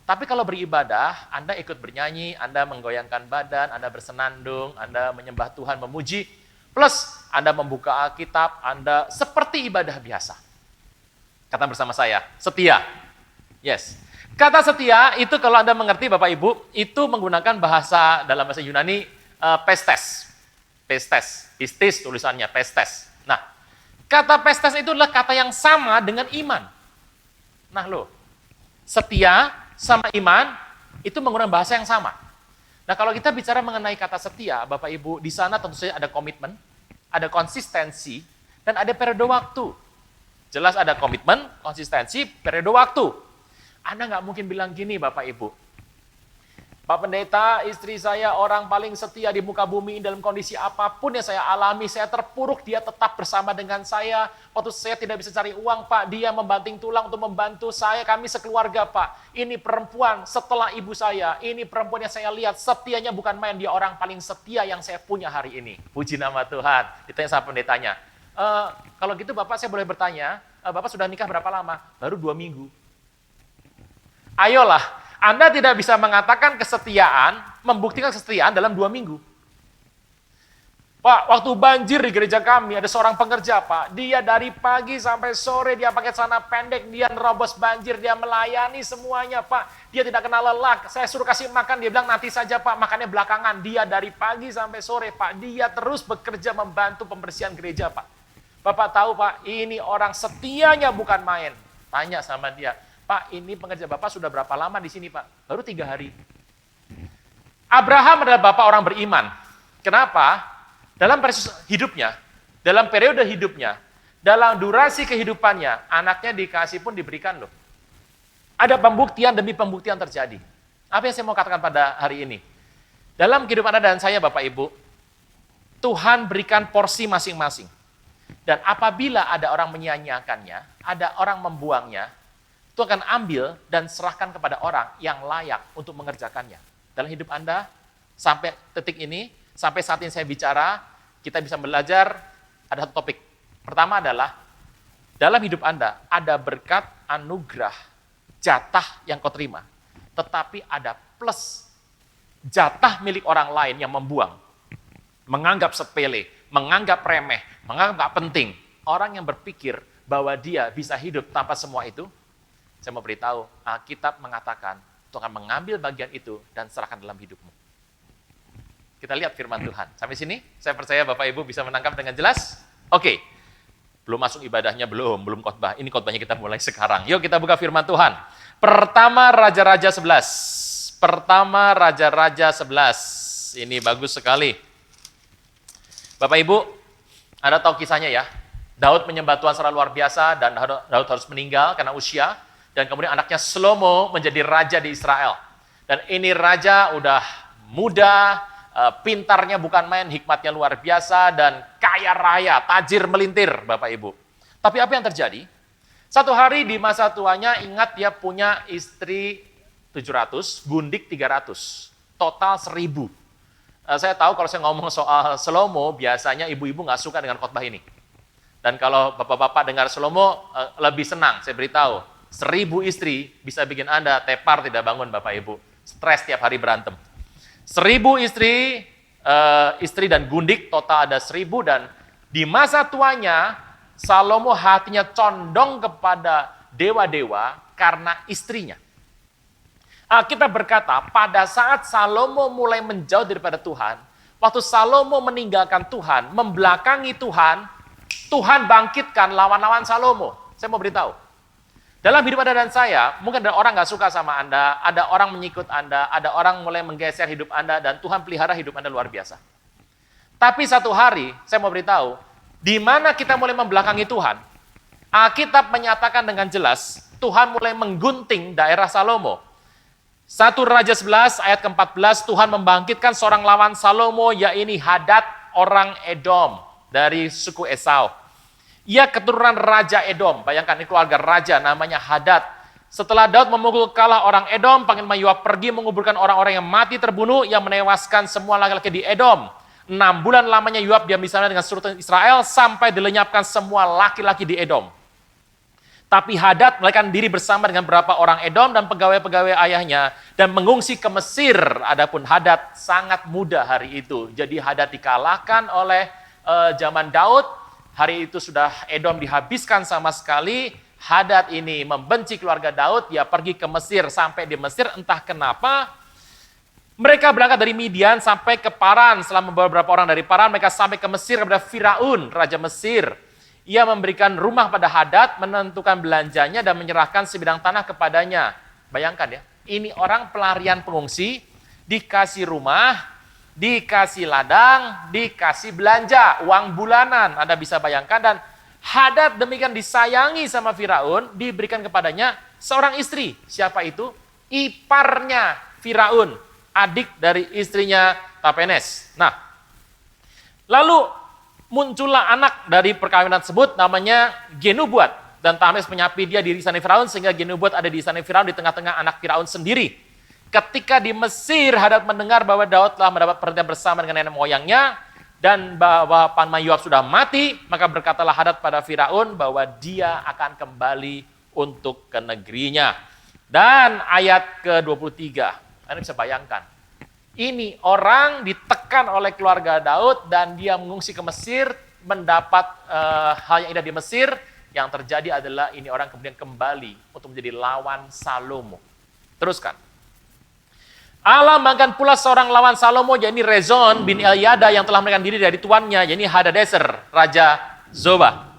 Tapi kalau beribadah, Anda ikut bernyanyi, Anda menggoyangkan badan, Anda bersenandung, Anda menyembah Tuhan, memuji, plus Anda membuka Alkitab, Anda seperti ibadah biasa. Kata bersama saya, setia. Yes. Kata setia itu kalau Anda mengerti Bapak Ibu, itu menggunakan bahasa dalam bahasa Yunani pestes. Pestes. Pistis tulisannya, pestes. Nah, kata pestes itu adalah kata yang sama dengan iman. Nah loh, setia sama iman itu menggunakan bahasa yang sama. Nah kalau kita bicara mengenai kata setia, Bapak Ibu, di sana tentu saja ada komitmen, ada konsistensi, dan ada periode waktu. Jelas ada komitmen, konsistensi, periode waktu. Anda nggak mungkin bilang gini Bapak Ibu, Pak Pendeta, istri saya orang paling setia di muka bumi dalam kondisi apapun yang saya alami, saya terpuruk, dia tetap bersama dengan saya. Waktu saya tidak bisa cari uang, Pak, dia membanting tulang untuk membantu saya, kami sekeluarga, Pak. Ini perempuan setelah ibu saya, ini perempuan yang saya lihat, setianya bukan main, dia orang paling setia yang saya punya hari ini. Puji nama Tuhan. Ditanya sama pendetanya, kalau gitu Bapak saya boleh bertanya, Bapak sudah nikah berapa lama? Baru 2 minggu. Ayolah, Anda tidak bisa mengatakan kesetiaan, membuktikan kesetiaan dalam 2 minggu. Pak, waktu banjir di gereja kami, ada seorang pengerja, Pak. Dia dari pagi sampai sore, dia pakai celana pendek, dia nerobos banjir, dia melayani semuanya, Pak. Dia tidak kenal lelah. Saya suruh kasih makan, dia bilang nanti saja, Pak, makannya belakangan. Dia dari pagi sampai sore, Pak. Dia terus bekerja membantu pembersihan gereja, Pak. Bapak tahu, Pak, ini orang setianya bukan main. Tanya sama dia, Pak, ini pengerja Bapak sudah berapa lama di sini, Pak? Baru 3 hari. Abraham adalah bapak orang beriman. Kenapa? Dalam proses hidupnya, dalam periode hidupnya, dalam durasi kehidupannya, anaknya dikasih pun diberikan loh. Ada pembuktian demi pembuktian terjadi. Apa yang saya mau katakan pada hari ini? Dalam kehidupan Anda dan saya, Bapak Ibu, Tuhan berikan porsi masing-masing. Dan apabila ada orang menyia-nyiakannya, ada orang membuangnya, Tuhan akan ambil dan serahkan kepada orang yang layak untuk mengerjakannya. Dalam hidup Anda, sampai detik ini, sampai saat ini saya bicara, kita bisa belajar ada satu topik. Pertama adalah, dalam hidup Anda ada berkat, anugerah, jatah yang kau terima. Tetapi ada plus jatah milik orang lain yang membuang. Menganggap sepele, menganggap remeh, menganggap nggak penting. Orang yang berpikir bahwa dia bisa hidup tanpa semua itu, saya mau beritahu, Alkitab mengatakan, Tuhan mengambil bagian itu dan serahkan dalam hidupmu. Kita lihat firman Tuhan. Sampai sini, saya percaya Bapak Ibu bisa menangkap dengan jelas. Oke, belum masuk ibadahnya, belum khotbah. Ini khotbahnya kita mulai sekarang. Yuk kita buka firman Tuhan. Pertama Raja-Raja 11. Pertama Raja-Raja 11. Ini bagus sekali. Bapak Ibu, Anda tahu kisahnya ya. Daud menyembah Tuhan secara luar biasa dan Daud harus meninggal karena usia. Dan kemudian anaknya Salomo menjadi raja di Israel. Dan ini raja udah muda, pintarnya bukan main, hikmatnya luar biasa, dan kaya raya, tajir melintir, Bapak Ibu. Tapi apa yang terjadi? Satu hari di masa tuanya, ingat dia punya istri 700, gundik 300, total 1000. Saya tahu kalau saya ngomong soal Salomo, biasanya ibu-ibu nggak suka dengan khotbah ini. Dan kalau bapak-bapak dengar Salomo, lebih senang, saya beritahu. 1000 istri bisa bikin Anda tepar tidak bangun, Bapak Ibu. Stres tiap hari berantem. 1000 istri dan gundik, total ada 1000, dan di masa tuanya, Salomo hatinya condong kepada dewa-dewa karena istrinya. Kita berkata, pada saat Salomo mulai menjauh daripada Tuhan, waktu Salomo meninggalkan Tuhan, membelakangi Tuhan, Tuhan bangkitkan lawan-lawan Salomo. Saya mau beritahu, dalam hidup Anda dan saya, mungkin ada orang nggak suka sama Anda, ada orang mengikut Anda, ada orang mulai menggeser hidup Anda, dan Tuhan pelihara hidup Anda luar biasa. Tapi satu hari, saya mau beritahu, di mana kita mulai membelakangi Tuhan, Alkitab menyatakan dengan jelas, Tuhan mulai menggunting daerah Salomo. 1 Raja 11 ayat ke-14, Tuhan membangkitkan seorang lawan Salomo, yaitu Hadad orang Edom, dari suku Esau. Ia keturunan Raja Edom. Bayangkan, ini keluarga raja namanya Hadad. Setelah Daud memukul kalah orang Edom, panglima Yoab pergi menguburkan orang-orang yang mati terbunuh, yang menewaskan semua laki-laki di Edom. 6 bulan lamanya Yoab diam di sana dengan seluruh Israel, sampai dilenyapkan semua laki-laki di Edom. Tapi Hadad melarikan diri bersama dengan beberapa orang Edom dan pegawai-pegawai ayahnya, dan mengungsi ke Mesir. Adapun Hadad sangat muda hari itu. Jadi Hadad dikalahkan oleh zaman Daud. Hari itu sudah Edom dihabiskan sama sekali. Hadad ini membenci keluarga Daud, dia pergi ke Mesir. Sampai di Mesir entah kenapa, mereka berangkat dari Midian sampai ke Paran. Setelah membawa beberapa orang dari Paran, mereka sampai ke Mesir kepada Firaun, Raja Mesir. Ia memberikan rumah pada Hadad, menentukan belanjanya, dan menyerahkan sebidang tanah kepadanya. Bayangkan ya, ini orang pelarian pengungsi, dikasih rumah, dikasih ladang, dikasih belanja, uang bulanan. Anda bisa bayangkan, dan Hadad demikian disayangi sama Firaun, diberikan kepadanya seorang istri. Siapa itu? Iparnya Firaun, adik dari istrinya Tapenes. Nah, lalu muncullah anak dari perkawinan tersebut, namanya Genubuat. Dan Tapenes menyapi dia di istana Firaun, sehingga Genubuat ada di istana Firaun, di tengah-tengah anak Firaun sendiri. Ketika di Mesir, Hadad mendengar bahwa Daud telah mendapat perhentian bersama dengan nenek moyangnya, dan bahwa Panma Yoab sudah mati, maka berkatalah Hadad pada Firaun bahwa dia akan kembali untuk ke negerinya. Dan ayat ke-23, Anda bisa bayangkan, ini orang ditekan oleh keluarga Daud dan dia mengungsi ke Mesir, mendapat hal yang indah di Mesir. Yang terjadi adalah ini orang kemudian kembali untuk menjadi lawan Salomo. Teruskan. Allah mengangkat pula seorang lawan Salomo, yakni Rezon bin Eliada yang telah melarikan diri dari tuannya, yakni Hadadezer, Raja Zoba.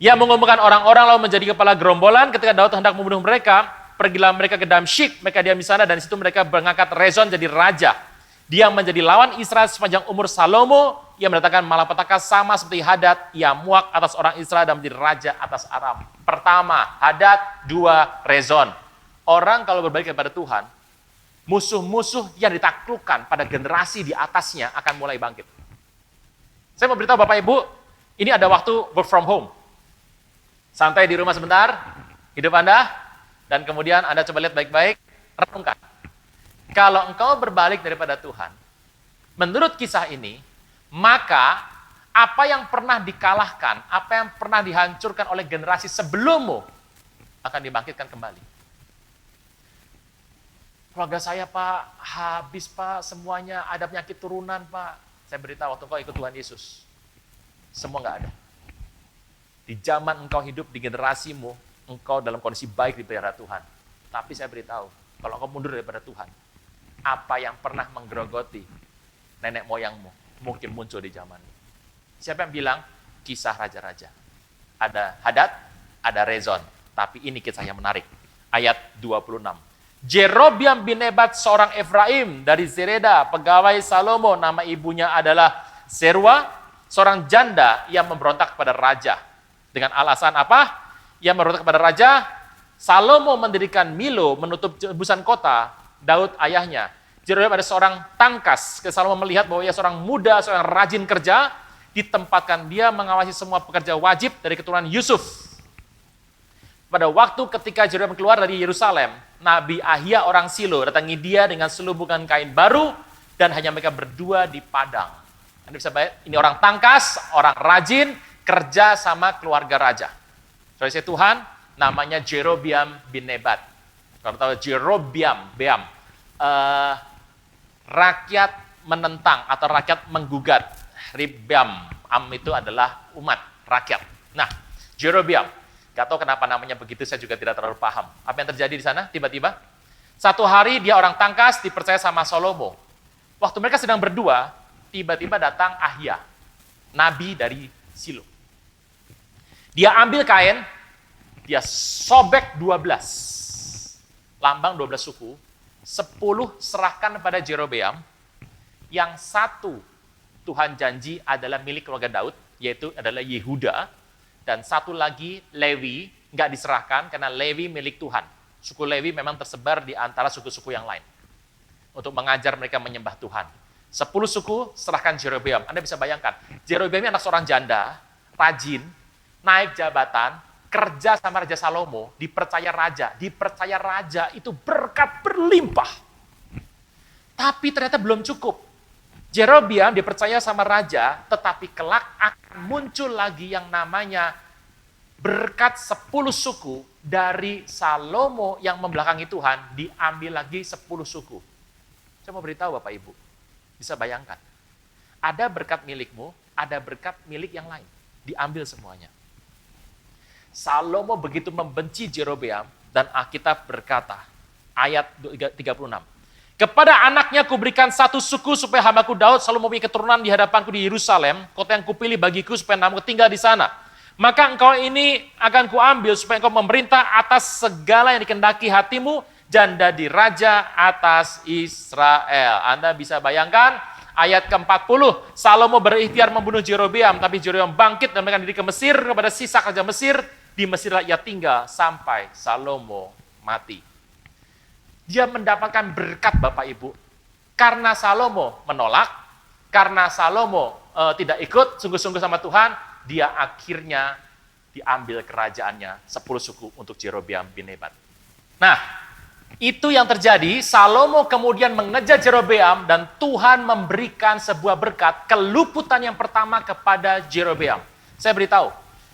Ia mengumpulkan orang-orang lalu menjadi kepala gerombolan. Ketika Daud hendak membunuh mereka, pergilah mereka ke Damsyik, mereka diam di sana, dan di situ mereka mengangkat Rezon jadi raja. Dia menjadi lawan Israel sepanjang umur Salomo. Ia mendatangkan malapetaka sama seperti Hadad. Ia muak atas orang Israel dan menjadi raja atas Aram. Pertama, Hadad. Dua, Rezon. Orang kalau berbalik kepada Tuhan, musuh-musuh yang ditaklukkan pada generasi di atasnya akan mulai bangkit. Saya mau beritahu Bapak Ibu, ini ada waktu work from home. Santai di rumah sebentar, hidup Anda, dan kemudian Anda coba lihat baik-baik, renungkan. Kalau engkau berbalik daripada Tuhan, menurut kisah ini, maka apa yang pernah dikalahkan, apa yang pernah dihancurkan oleh generasi sebelummu, akan dibangkitkan kembali. Keluarga saya Pak, habis Pak, semuanya ada penyakit turunan Pak. Saya beritahu waktu engkau ikut Tuhan Yesus, semua nggak ada. Di zaman engkau hidup di generasimu, engkau dalam kondisi baik dipelihara Tuhan. Tapi saya beritahu, kalau engkau mundur daripada Tuhan, apa yang pernah menggerogoti nenek moyangmu, mungkin muncul di zaman. Siapa yang bilang? Kisah raja-raja. Ada Hadad, ada Rezon. Tapi ini kisah yang menarik. Ayat 26. Jerobiam bin Nebat seorang Efraim dari Zereda, pegawai Salomo, nama ibunya adalah Serua, seorang janda yang memberontak kepada raja. Dengan alasan apa? Ia memberontak kepada raja. Salomo mendirikan Milo menutup tebusan kota Daud ayahnya. Jerobiam ada seorang tangkas. Salomo melihat bahwa ia seorang muda, seorang rajin kerja, ditempatkan dia mengawasi semua pekerja wajib dari keturunan Yusuf. Pada waktu ketika Jerobiam keluar dari Yerusalem, Nabi Ahia orang Silo datangi dia dengan selubungan kain baru dan hanya mereka berdua di padang. Anda bisa bayar, ini orang tangkas, orang rajin, kerja sama keluarga raja. Saudara Tuhan, namanya Jerobiam bin Nebat. Kalau tahu Jerobiam, rakyat menentang atau rakyat menggugat. Ribiam, itu adalah umat, rakyat. Nah, Jerobiam. Gak tahu kenapa namanya begitu, saya juga tidak terlalu paham. Apa yang terjadi di sana tiba-tiba? Satu hari dia orang tangkas dipercaya sama Salomo. Waktu mereka sedang berdua, tiba-tiba datang Ahia, nabi dari Silo. Dia ambil kain, dia sobek 12. Lambang 12 suku, 10 serahkan pada Jerobeam, yang satu Tuhan janji adalah milik keluarga Daud, yaitu adalah Yehuda. Dan satu lagi Lewi, nggak diserahkan karena Lewi milik Tuhan. Suku Lewi memang tersebar di antara suku-suku yang lain. Untuk mengajar mereka menyembah Tuhan. 10 suku serahkan Jerobeam. Anda bisa bayangkan, Jerobeam ini anak seorang janda, rajin, naik jabatan, kerja sama Raja Salomo, dipercaya raja itu berkat berlimpah. Tapi ternyata belum cukup. Jerobeam dipercaya sama raja, tetapi kelak akan muncul lagi yang namanya berkat 10 suku dari Salomo yang membelakangi Tuhan, diambil lagi 10 suku. Saya mau beritahu Bapak Ibu, bisa bayangkan, ada berkat milikmu, ada berkat milik yang lain, diambil semuanya. Salomo begitu membenci Jerobeam, dan Alkitab berkata, ayat 36, kepada anaknya kuberikan satu suku supaya hambaku Daud selalu mempunyai keturunan di hadapanku di Yerusalem, kota yang kupilih bagiku supaya namaku tinggal di sana. Maka engkau ini akan kuambil supaya engkau memerintah atas segala yang dikehendaki hatimu, janda di raja atas Israel. Anda bisa bayangkan ayat ke-40, Salomo berikhtiar membunuh Jerobeam, tapi Jerobeam bangkit dan melarikan diri ke Mesir kepada sisa raja Mesir. Di Mesirlah ia tinggal sampai Salomo mati. Dia mendapatkan berkat Bapak Ibu. Karena Salomo menolak, karena Salomo tidak ikut sungguh-sungguh sama Tuhan, dia akhirnya diambil kerajaannya 10 suku untuk Jerobeam bin Nebat. Nah, itu yang terjadi, Salomo kemudian mengejar Jerobeam dan Tuhan memberikan sebuah berkat, keluputan yang pertama kepada Jerobeam. Saya beritahu,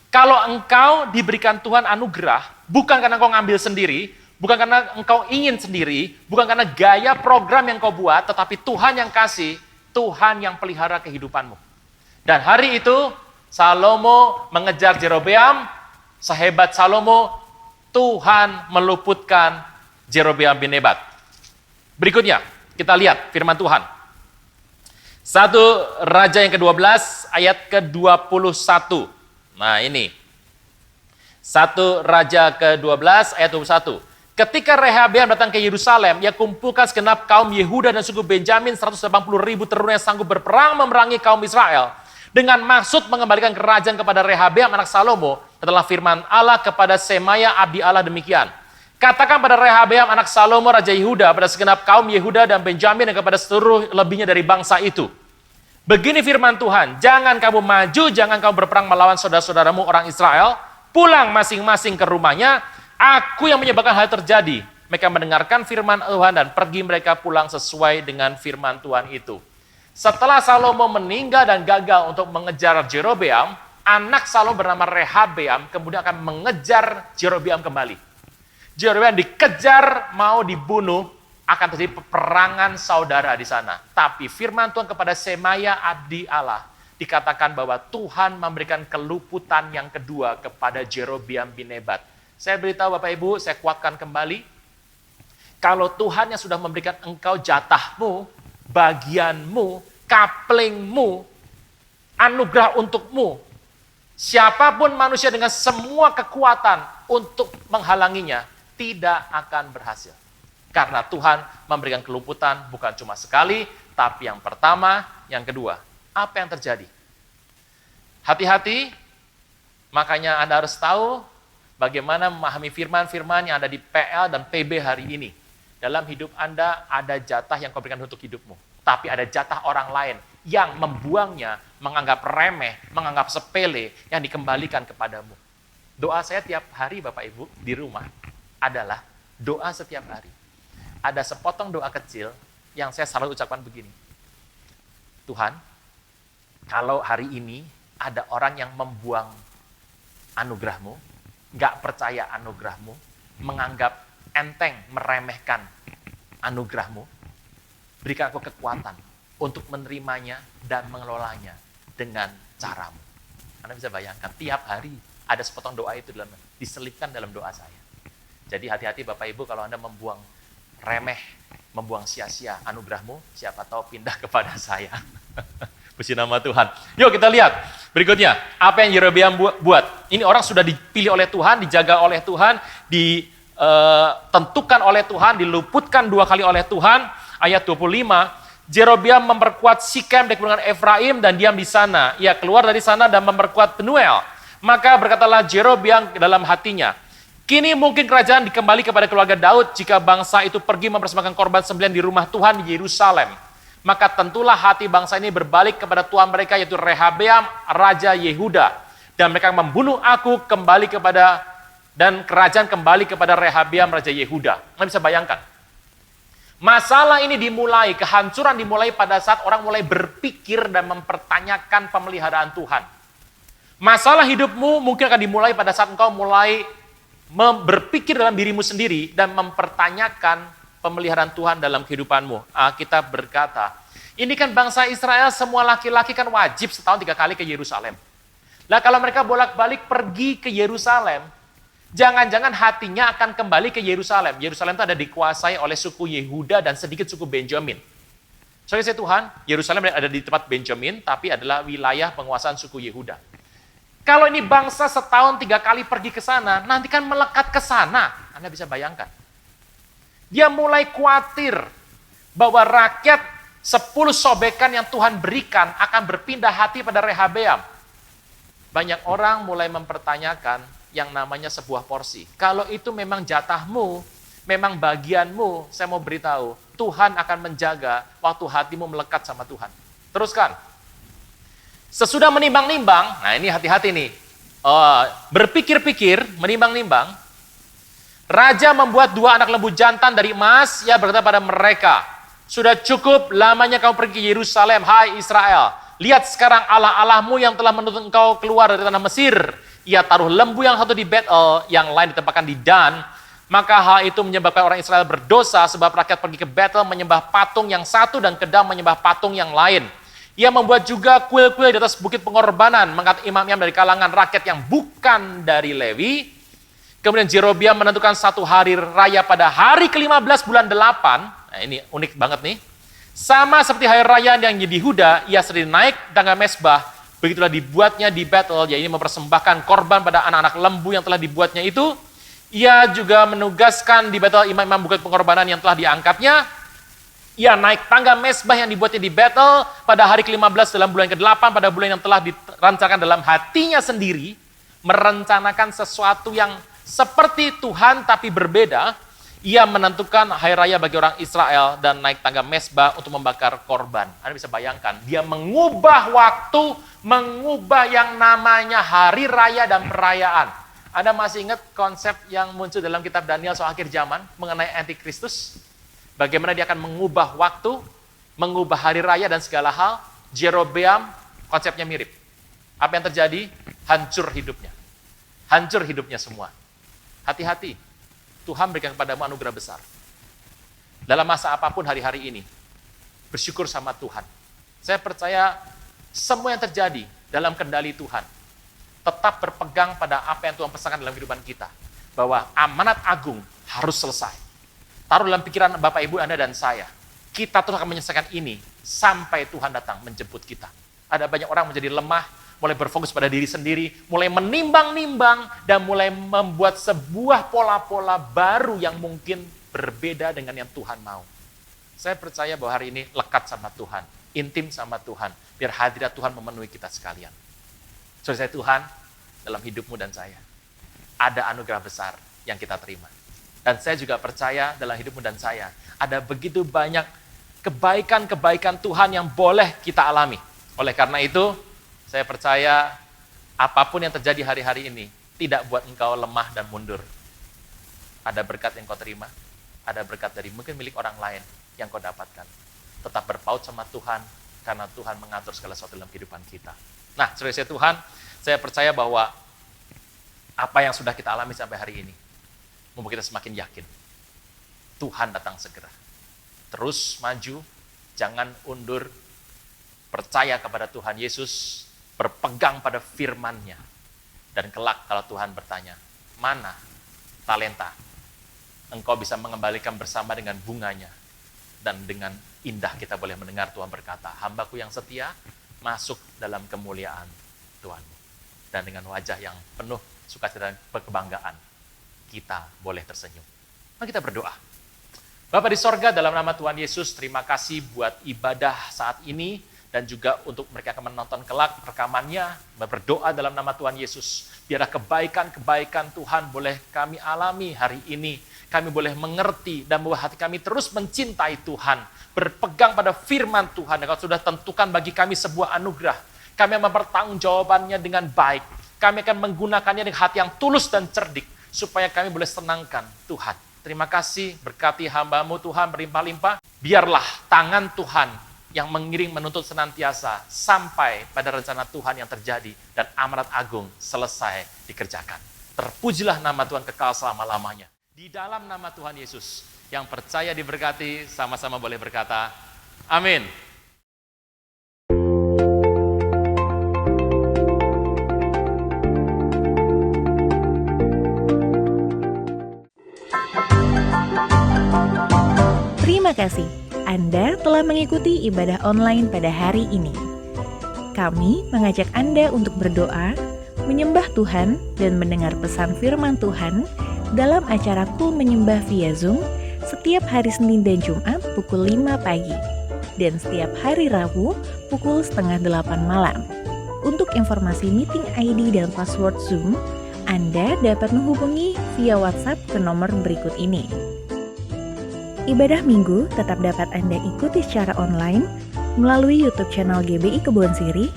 kalau engkau diberikan Tuhan anugerah, bukan karena engkau ngambil sendiri, bukan karena engkau ingin sendiri, bukan karena gaya program yang kau buat, tetapi Tuhan yang kasih, Tuhan yang pelihara kehidupanmu. Dan hari itu, Salomo mengejar Jerobeam, sehebat Salomo, Tuhan meluputkan Jerobeam bin Nebat. Berikutnya, kita lihat firman Tuhan. 1 Raja yang ke-12 ayat ke-21. Nah ini. 1 Raja ke-12 ayat 21. Ketika Rehabeam datang ke Yerusalem, ia kumpulkan segenap kaum Yehuda dan suku Benjamin 180.000 teruna yang sanggup berperang memerangi kaum Israel. Dengan maksud mengembalikan kerajaan kepada Rehabeam anak Salomo, adalah firman Allah kepada Semaya abdi Allah demikian. Katakan pada Rehabeam anak Salomo Raja Yehuda, pada segenap kaum Yehuda dan Benjamin dan kepada seluruh lebihnya dari bangsa itu. Begini firman Tuhan, jangan kamu maju, jangan kamu berperang melawan saudara-saudaramu orang Israel, pulang masing-masing ke rumahnya, aku yang menyebabkan hal terjadi. Mereka mendengarkan firman Tuhan dan pergi mereka pulang sesuai dengan firman Tuhan itu. Setelah Salomo meninggal dan gagal untuk mengejar Jerobeam, anak Salomo bernama Rehabeam kemudian akan mengejar Jerobeam kembali. Jerobeam dikejar, mau dibunuh, akan terjadi peperangan saudara di sana. Tapi firman Tuhan kepada Semaya abdi Allah dikatakan bahwa Tuhan memberikan keluputan yang kedua kepada Jerobeam bin Nebat. Saya beritahu Bapak Ibu, saya kuatkan kembali, kalau Tuhan yang sudah memberikan engkau jatahmu, bagianmu, kaplingmu, anugerah untukmu, siapapun manusia dengan semua kekuatan untuk menghalanginya, tidak akan berhasil. Karena Tuhan memberikan keluputan bukan cuma sekali, tapi yang pertama, yang kedua. Apa yang terjadi? Hati-hati, makanya Anda harus tahu bagaimana memahami firman-firman yang ada di PL dan PB hari ini. Dalam hidup Anda ada jatah yang kau berikan untuk hidupmu. Tapi ada jatah orang lain yang membuangnya, menganggap remeh, menganggap sepele, yang dikembalikan kepadamu. Doa saya tiap hari Bapak Ibu di rumah adalah doa setiap hari. Ada sepotong doa kecil yang saya selalu ucapkan begini. Tuhan, kalau hari ini ada orang yang membuang anugerahmu, nggak percaya anugerahmu, menganggap enteng, meremehkan anugerahmu, berikan aku kekuatan untuk menerimanya dan mengelolanya dengan caramu. Anda bisa bayangkan, tiap hari ada sepotong doa itu diselipkan dalam doa saya. Jadi hati-hati Bapak Ibu kalau Anda membuang remeh, membuang sia-sia anugerahmu, siapa tahu pindah kepada saya. Puji nama Tuhan. Yuk kita lihat berikutnya, apa yang Yerobeam buat. Ini orang sudah dipilih oleh Tuhan, dijaga oleh Tuhan, ditentukan oleh Tuhan, diluputkan 2 kali oleh Tuhan. Ayat 25, Jerobeam memperkuat Sikem di kepunyaan Efraim dan diam di sana. Ia keluar dari sana dan memperkuat Penuel. Maka berkatalah Jerobeam dalam hatinya, kini mungkin kerajaan dikembali kepada keluarga Daud jika bangsa itu pergi mempersembahkan korban sembelihan di rumah Tuhan di Yerusalem. Maka tentulah hati bangsa ini berbalik kepada Tuhan mereka, yaitu Rehabeam, Raja Yehuda. Dan mereka membunuh aku kembali kepada, dan kerajaan kembali kepada Rehabeam, Raja Yehuda. Anda bisa bayangkan. Masalah ini dimulai, kehancuran dimulai pada saat orang mulai berpikir dan mempertanyakan pemeliharaan Tuhan. Masalah hidupmu mungkin akan dimulai pada saat engkau mulai berpikir dalam dirimu sendiri dan mempertanyakan pemeliharaan Tuhan dalam kehidupanmu. Alkitab berkata, ini kan bangsa Israel semua laki-laki kan wajib setahun 3 kali ke Yerusalem. Lah kalau mereka bolak-balik pergi ke Yerusalem, jangan-jangan hatinya akan kembali ke Yerusalem. Yerusalem itu ada dikuasai oleh suku Yehuda dan sedikit suku Benjamin. Sorry saya Tuhan, Yerusalem ada di tempat Benjamin, tapi adalah wilayah penguasaan suku Yehuda. Kalau ini bangsa setahun 3 kali pergi ke sana, nanti kan melekat ke sana. Anda bisa bayangkan. Dia mulai khawatir bahwa rakyat 10 sobekan yang Tuhan berikan akan berpindah hati pada Rehabeam. Banyak orang mulai mempertanyakan yang namanya sebuah porsi. Kalau itu memang jatahmu, memang bagianmu, saya mau beritahu, Tuhan akan menjaga waktu hatimu melekat sama Tuhan. Teruskan. Sesudah menimbang-nimbang, nah ini hati-hati nih, berpikir-pikir, menimbang-nimbang, Raja membuat 2 anak lembu jantan dari emas. Ia berkata pada mereka, sudah cukup lamanya kamu pergi ke Yerusalem, hai Israel. Lihat sekarang Allah-Allahmu yang telah menuntut engkau keluar dari tanah Mesir. Ia taruh lembu yang satu di Betel, yang lain ditempatkan di Dan. Maka hal itu menyebabkan orang Israel berdosa sebab rakyat pergi ke Betel menyembah patung yang satu dan ke Dan menyembah patung yang lain. Ia membuat juga kuil-kuil di atas bukit pengorbanan, mengangkat imam-imam dari kalangan rakyat yang bukan dari Lewi. Kemudian Jerobeam menentukan satu hari raya pada hari ke-15 bulan 8. Nah ini unik banget nih. Sama seperti hari raya yang di Yehuda, ia sendiri naik tangga mesbah. Begitulah dibuatnya di Betel, yaitu mempersembahkan korban pada anak-anak lembu yang telah dibuatnya itu. Ia juga menugaskan di Betel imam-imam bukit pengorbanan yang telah diangkatnya. Ia naik tangga mesbah yang dibuatnya di Betel pada hari ke-15 dalam bulan ke-8, pada bulan yang telah direncanakan dalam hatinya sendiri, merencanakan sesuatu yang seperti Tuhan tapi berbeda. Ia menentukan hari raya bagi orang Israel dan naik tangga mesbah untuk membakar korban. Anda bisa bayangkan, dia mengubah waktu, mengubah yang namanya hari raya dan perayaan. Anda masih ingat konsep yang muncul dalam kitab Daniel soal akhir zaman mengenai antikristus? Bagaimana dia akan mengubah waktu, mengubah hari raya dan segala hal. Jerobeam konsepnya mirip. Apa yang terjadi? Hancur hidupnya. Hancur hidupnya semua. Hati-hati. Tuhan berikan kepadamu anugerah besar. Dalam masa apapun hari-hari ini, bersyukur sama Tuhan. Saya percaya semua yang terjadi dalam kendali Tuhan. Tetap berpegang pada apa yang Tuhan pesankan dalam kehidupan kita. Bahwa amanat agung harus selesai. Taruh dalam pikiran Bapak, Ibu, Anda, dan saya. Kita terus akan menyelesaikan ini sampai Tuhan datang menjemput kita. Ada banyak orang menjadi lemah, mulai berfokus pada diri sendiri, mulai menimbang-nimbang, dan mulai membuat sebuah pola-pola baru yang mungkin berbeda dengan yang Tuhan mau. Saya percaya bahwa hari ini lekat sama Tuhan, intim sama Tuhan, biar hadirat Tuhan memenuhi kita sekalian. Saudara saya, Tuhan, dalam hidupmu dan saya, ada anugerah besar yang kita terima. Dan saya juga percaya dalam hidupmu dan saya, ada begitu banyak kebaikan-kebaikan Tuhan yang boleh kita alami. Oleh karena itu, saya percaya apapun yang terjadi hari-hari ini tidak buat engkau lemah dan mundur. Ada berkat yang kau terima, ada berkat dari mungkin milik orang lain yang kau dapatkan. Tetap berpaut sama Tuhan karena Tuhan mengatur segala sesuatu dalam kehidupan kita. Nah, saudara saya Tuhan, saya percaya bahwa apa yang sudah kita alami sampai hari ini membuat kita semakin yakin. Tuhan datang segera. Terus maju, jangan undur, percaya kepada Tuhan Yesus, berpegang pada firman-Nya. Dan kelak kalau Tuhan bertanya, mana talenta? Engkau bisa mengembalikan bersama dengan bunganya. Dan dengan indah kita boleh mendengar Tuhan berkata, hambaku yang setia masuk dalam kemuliaan Tuhanmu. Dan dengan wajah yang penuh sukacita dan kebanggaan, kita boleh tersenyum. Mari kita berdoa. Bapa di sorga, dalam nama Tuhan Yesus, terima kasih buat ibadah saat ini, dan juga untuk mereka akan menonton kelak rekamannya, berdoa dalam nama Tuhan Yesus. Biarlah kebaikan-kebaikan Tuhan boleh kami alami hari ini. Kami boleh mengerti dan bahwa hati kami terus mencintai Tuhan. Berpegang pada firman Tuhan. Dan kalau sudah tentukan bagi kami sebuah anugerah. Kami mempertanggungjawabannya dengan baik. Kami akan menggunakannya dengan hati yang tulus dan cerdik. Supaya kami boleh senangkan Tuhan. Terima kasih, berkati hamba-Mu Tuhan berlimpah-limpah. Biarlah tangan Tuhan yang mengiring menuntut senantiasa sampai pada rencana Tuhan yang terjadi dan amanat agung selesai dikerjakan. Terpujilah nama Tuhan kekal selama-lamanya. Di dalam nama Tuhan Yesus, yang percaya diberkati, sama-sama boleh berkata, amin. Terima kasih. Anda telah mengikuti ibadah online pada hari ini. Kami mengajak Anda untuk berdoa, menyembah Tuhan, dan mendengar pesan firman Tuhan dalam acara Kul Menyembah via Zoom setiap hari Senin dan Jumat pukul 5 pagi dan setiap hari Rabu pukul 7:30 malam. Untuk informasi meeting ID dan password Zoom, Anda dapat menghubungi via WhatsApp ke nomor berikut ini. Ibadah Minggu tetap dapat Anda ikuti secara online melalui YouTube channel GBI Kebon Sirih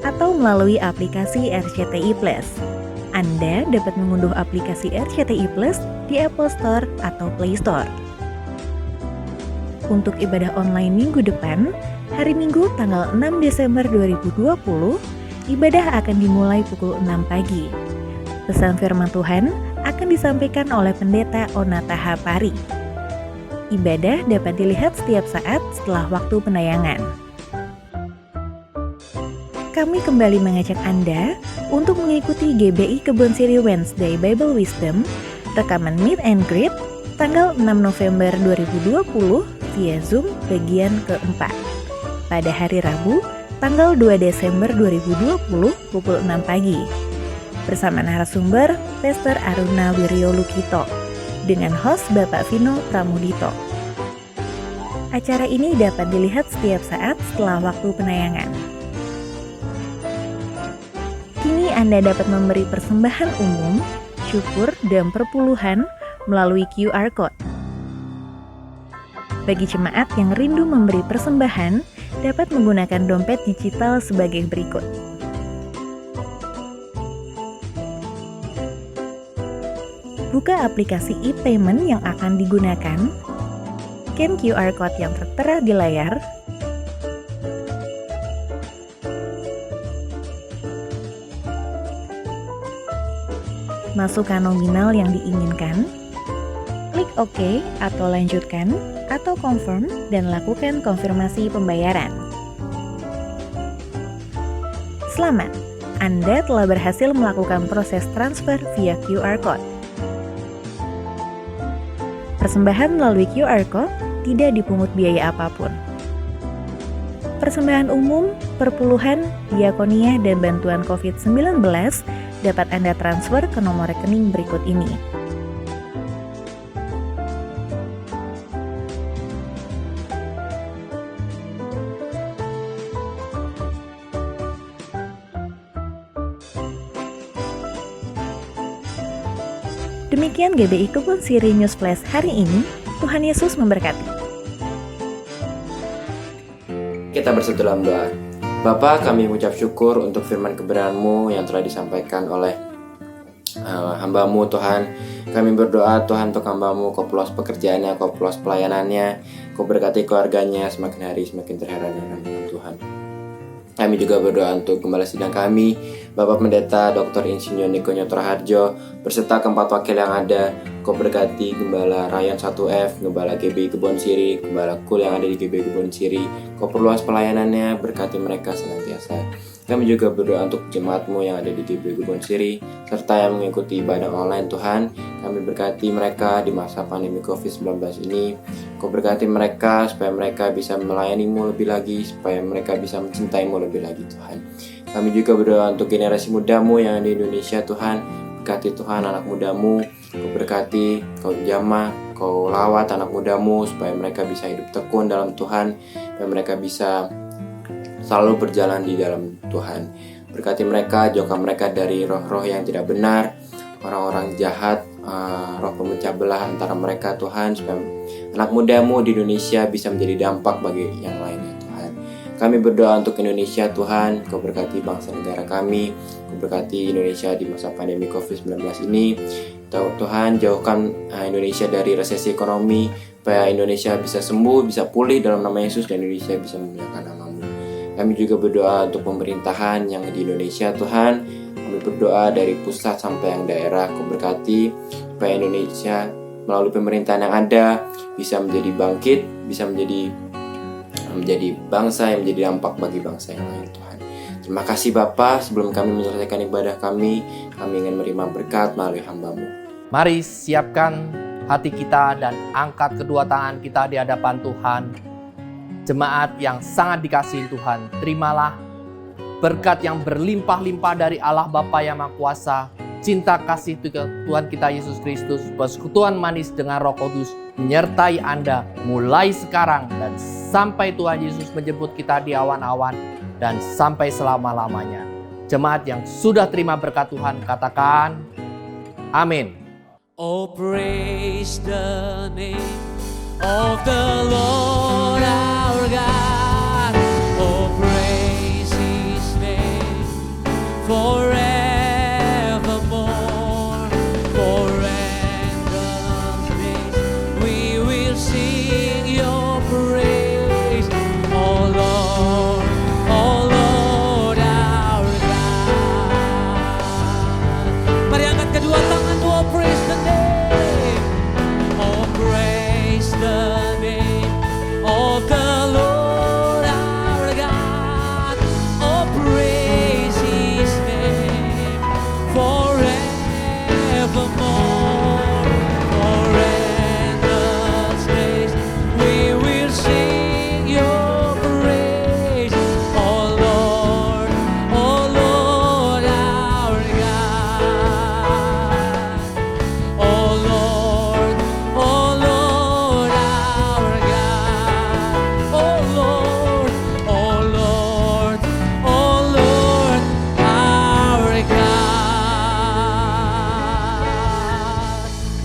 atau melalui aplikasi RCTI Plus. Anda dapat mengunduh aplikasi RCTI Plus di Apple Store atau Play Store. Untuk ibadah online minggu depan, hari Minggu tanggal 6 Desember 2020, ibadah akan dimulai pukul 6 pagi. Pesan firman Tuhan akan disampaikan oleh Pendeta Onata Hapari. Ibadah dapat dilihat setiap saat setelah waktu penayangan. Kami kembali mengajak Anda untuk mengikuti GBI Kebon Siri Wednesday Bible Wisdom, rekaman Meet and Greet, tanggal 6 November 2020 via Zoom bagian keempat. Pada hari Rabu, tanggal 2 Desember 2020 pukul 6 pagi. Bersama narasumber Pastor Aruna Wiryo Lukito dengan host Bapak Vino Pramudito. Acara ini dapat dilihat setiap saat setelah waktu penayangan. Kini Anda dapat memberi persembahan umum, syukur, dan perpuluhan melalui QR Code. Bagi jemaat yang rindu memberi persembahan, dapat menggunakan dompet digital sebagai berikut. Buka aplikasi e-payment yang akan digunakan, scan QR Code yang tertera di layar, masukkan nominal yang diinginkan, klik OK atau lanjutkan, atau confirm dan lakukan konfirmasi pembayaran. Selamat, Anda telah berhasil melakukan proses transfer via QR Code. Persembahan melalui QR Code tidak dipungut biaya apapun. Persembahan umum, perpuluhan, diakonia, dan bantuan COVID-19 dapat Anda transfer ke nomor rekening berikut ini. Demikian GBI Kebon Siri News Flash hari ini. Tuhan Yesus memberkati. Kita bersatu dalam doa. Bapa, kami mengucap syukur untuk firman kebenaran-Mu yang telah disampaikan oleh hamba-Mu Tuhan. Kami berdoa Tuhan untuk hamba-Mu, Kau perluas pekerjaannya, Kau perluas pelayanannya, Kau berkati keluarganya semakin hari semakin terheran dengan Tuhan. Kami juga berdoa untuk gembala sidang kami, Bapak Pendeta Dr. Insinyur Niko Nyoto Raharjo, beserta keempat wakil yang ada. Kau berkati Gembala Ryan 1F, Gembala GBI Kebon Siri, Gembala Kul yang ada di GBI Kebon Siri. Kau perluas pelayanannya, berkati mereka senantiasa. Kami juga berdoa untuk jemaat-Mu yang ada di GBI Kebon Siri, serta yang mengikuti ibadah online Tuhan. Kami berkati mereka di masa pandemi COVID-19 ini. Kau berkati mereka supaya mereka bisa melayani-Mu lebih lagi, supaya mereka bisa mencintai-Mu lebih lagi Tuhan. Kami juga berdoa untuk generasi muda-Mu yang ada di Indonesia Tuhan. Berkati Tuhan anak muda-Mu, Kau berkati, Kau jamah, Kau lawat anak muda-Mu supaya mereka bisa hidup tekun dalam Tuhan, supaya mereka bisa selalu berjalan di dalam Tuhan. Berkati mereka, jauhkan mereka dari roh-roh yang tidak benar, orang-orang jahat, roh pemecah belah antara mereka Tuhan, supaya anak muda-Mu di Indonesia bisa menjadi dampak bagi yang lainnya Tuhan. Kami berdoa untuk Indonesia Tuhan, Kau berkati bangsa negara kami, Kau berkati Indonesia di masa pandemi COVID-19 ini. Tuhan, jauhkan Indonesia dari resesi ekonomi, supaya Indonesia bisa sembuh, bisa pulih dalam nama Yesus, dan Indonesia bisa memuliakan nama-Mu. Kami juga berdoa untuk pemerintahan yang di Indonesia Tuhan. Kami berdoa dari pusat sampai yang daerah, Kau berkati supaya Indonesia melalui pemerintahan yang ada bisa menjadi bangkit, bisa menjadi bangsa yang menjadi dampak bagi bangsa yang lain Tuhan. Terima kasih Bapa. Sebelum kami menyelesaikan ibadah kami ingin menerima berkat melalui hamba-Mu. Mari siapkan hati kita dan angkat kedua tangan kita di hadapan Tuhan. Jemaat yang sangat dikasihi Tuhan, terimalah berkat yang berlimpah-limpah dari Allah Bapa yang Maha Kuasa, cinta kasih Tuhan kita Yesus Kristus, persekutuan manis dengan Roh Kudus menyertai Anda mulai sekarang dan sampai Tuhan Yesus menjemput kita di awan-awan dan sampai selama-lamanya. Jemaat yang sudah terima berkat Tuhan, katakan amin. Oh, praise the name of the Lord our God. Oh, praise His name forevermore.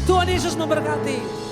Tuhan Yesus memberkati.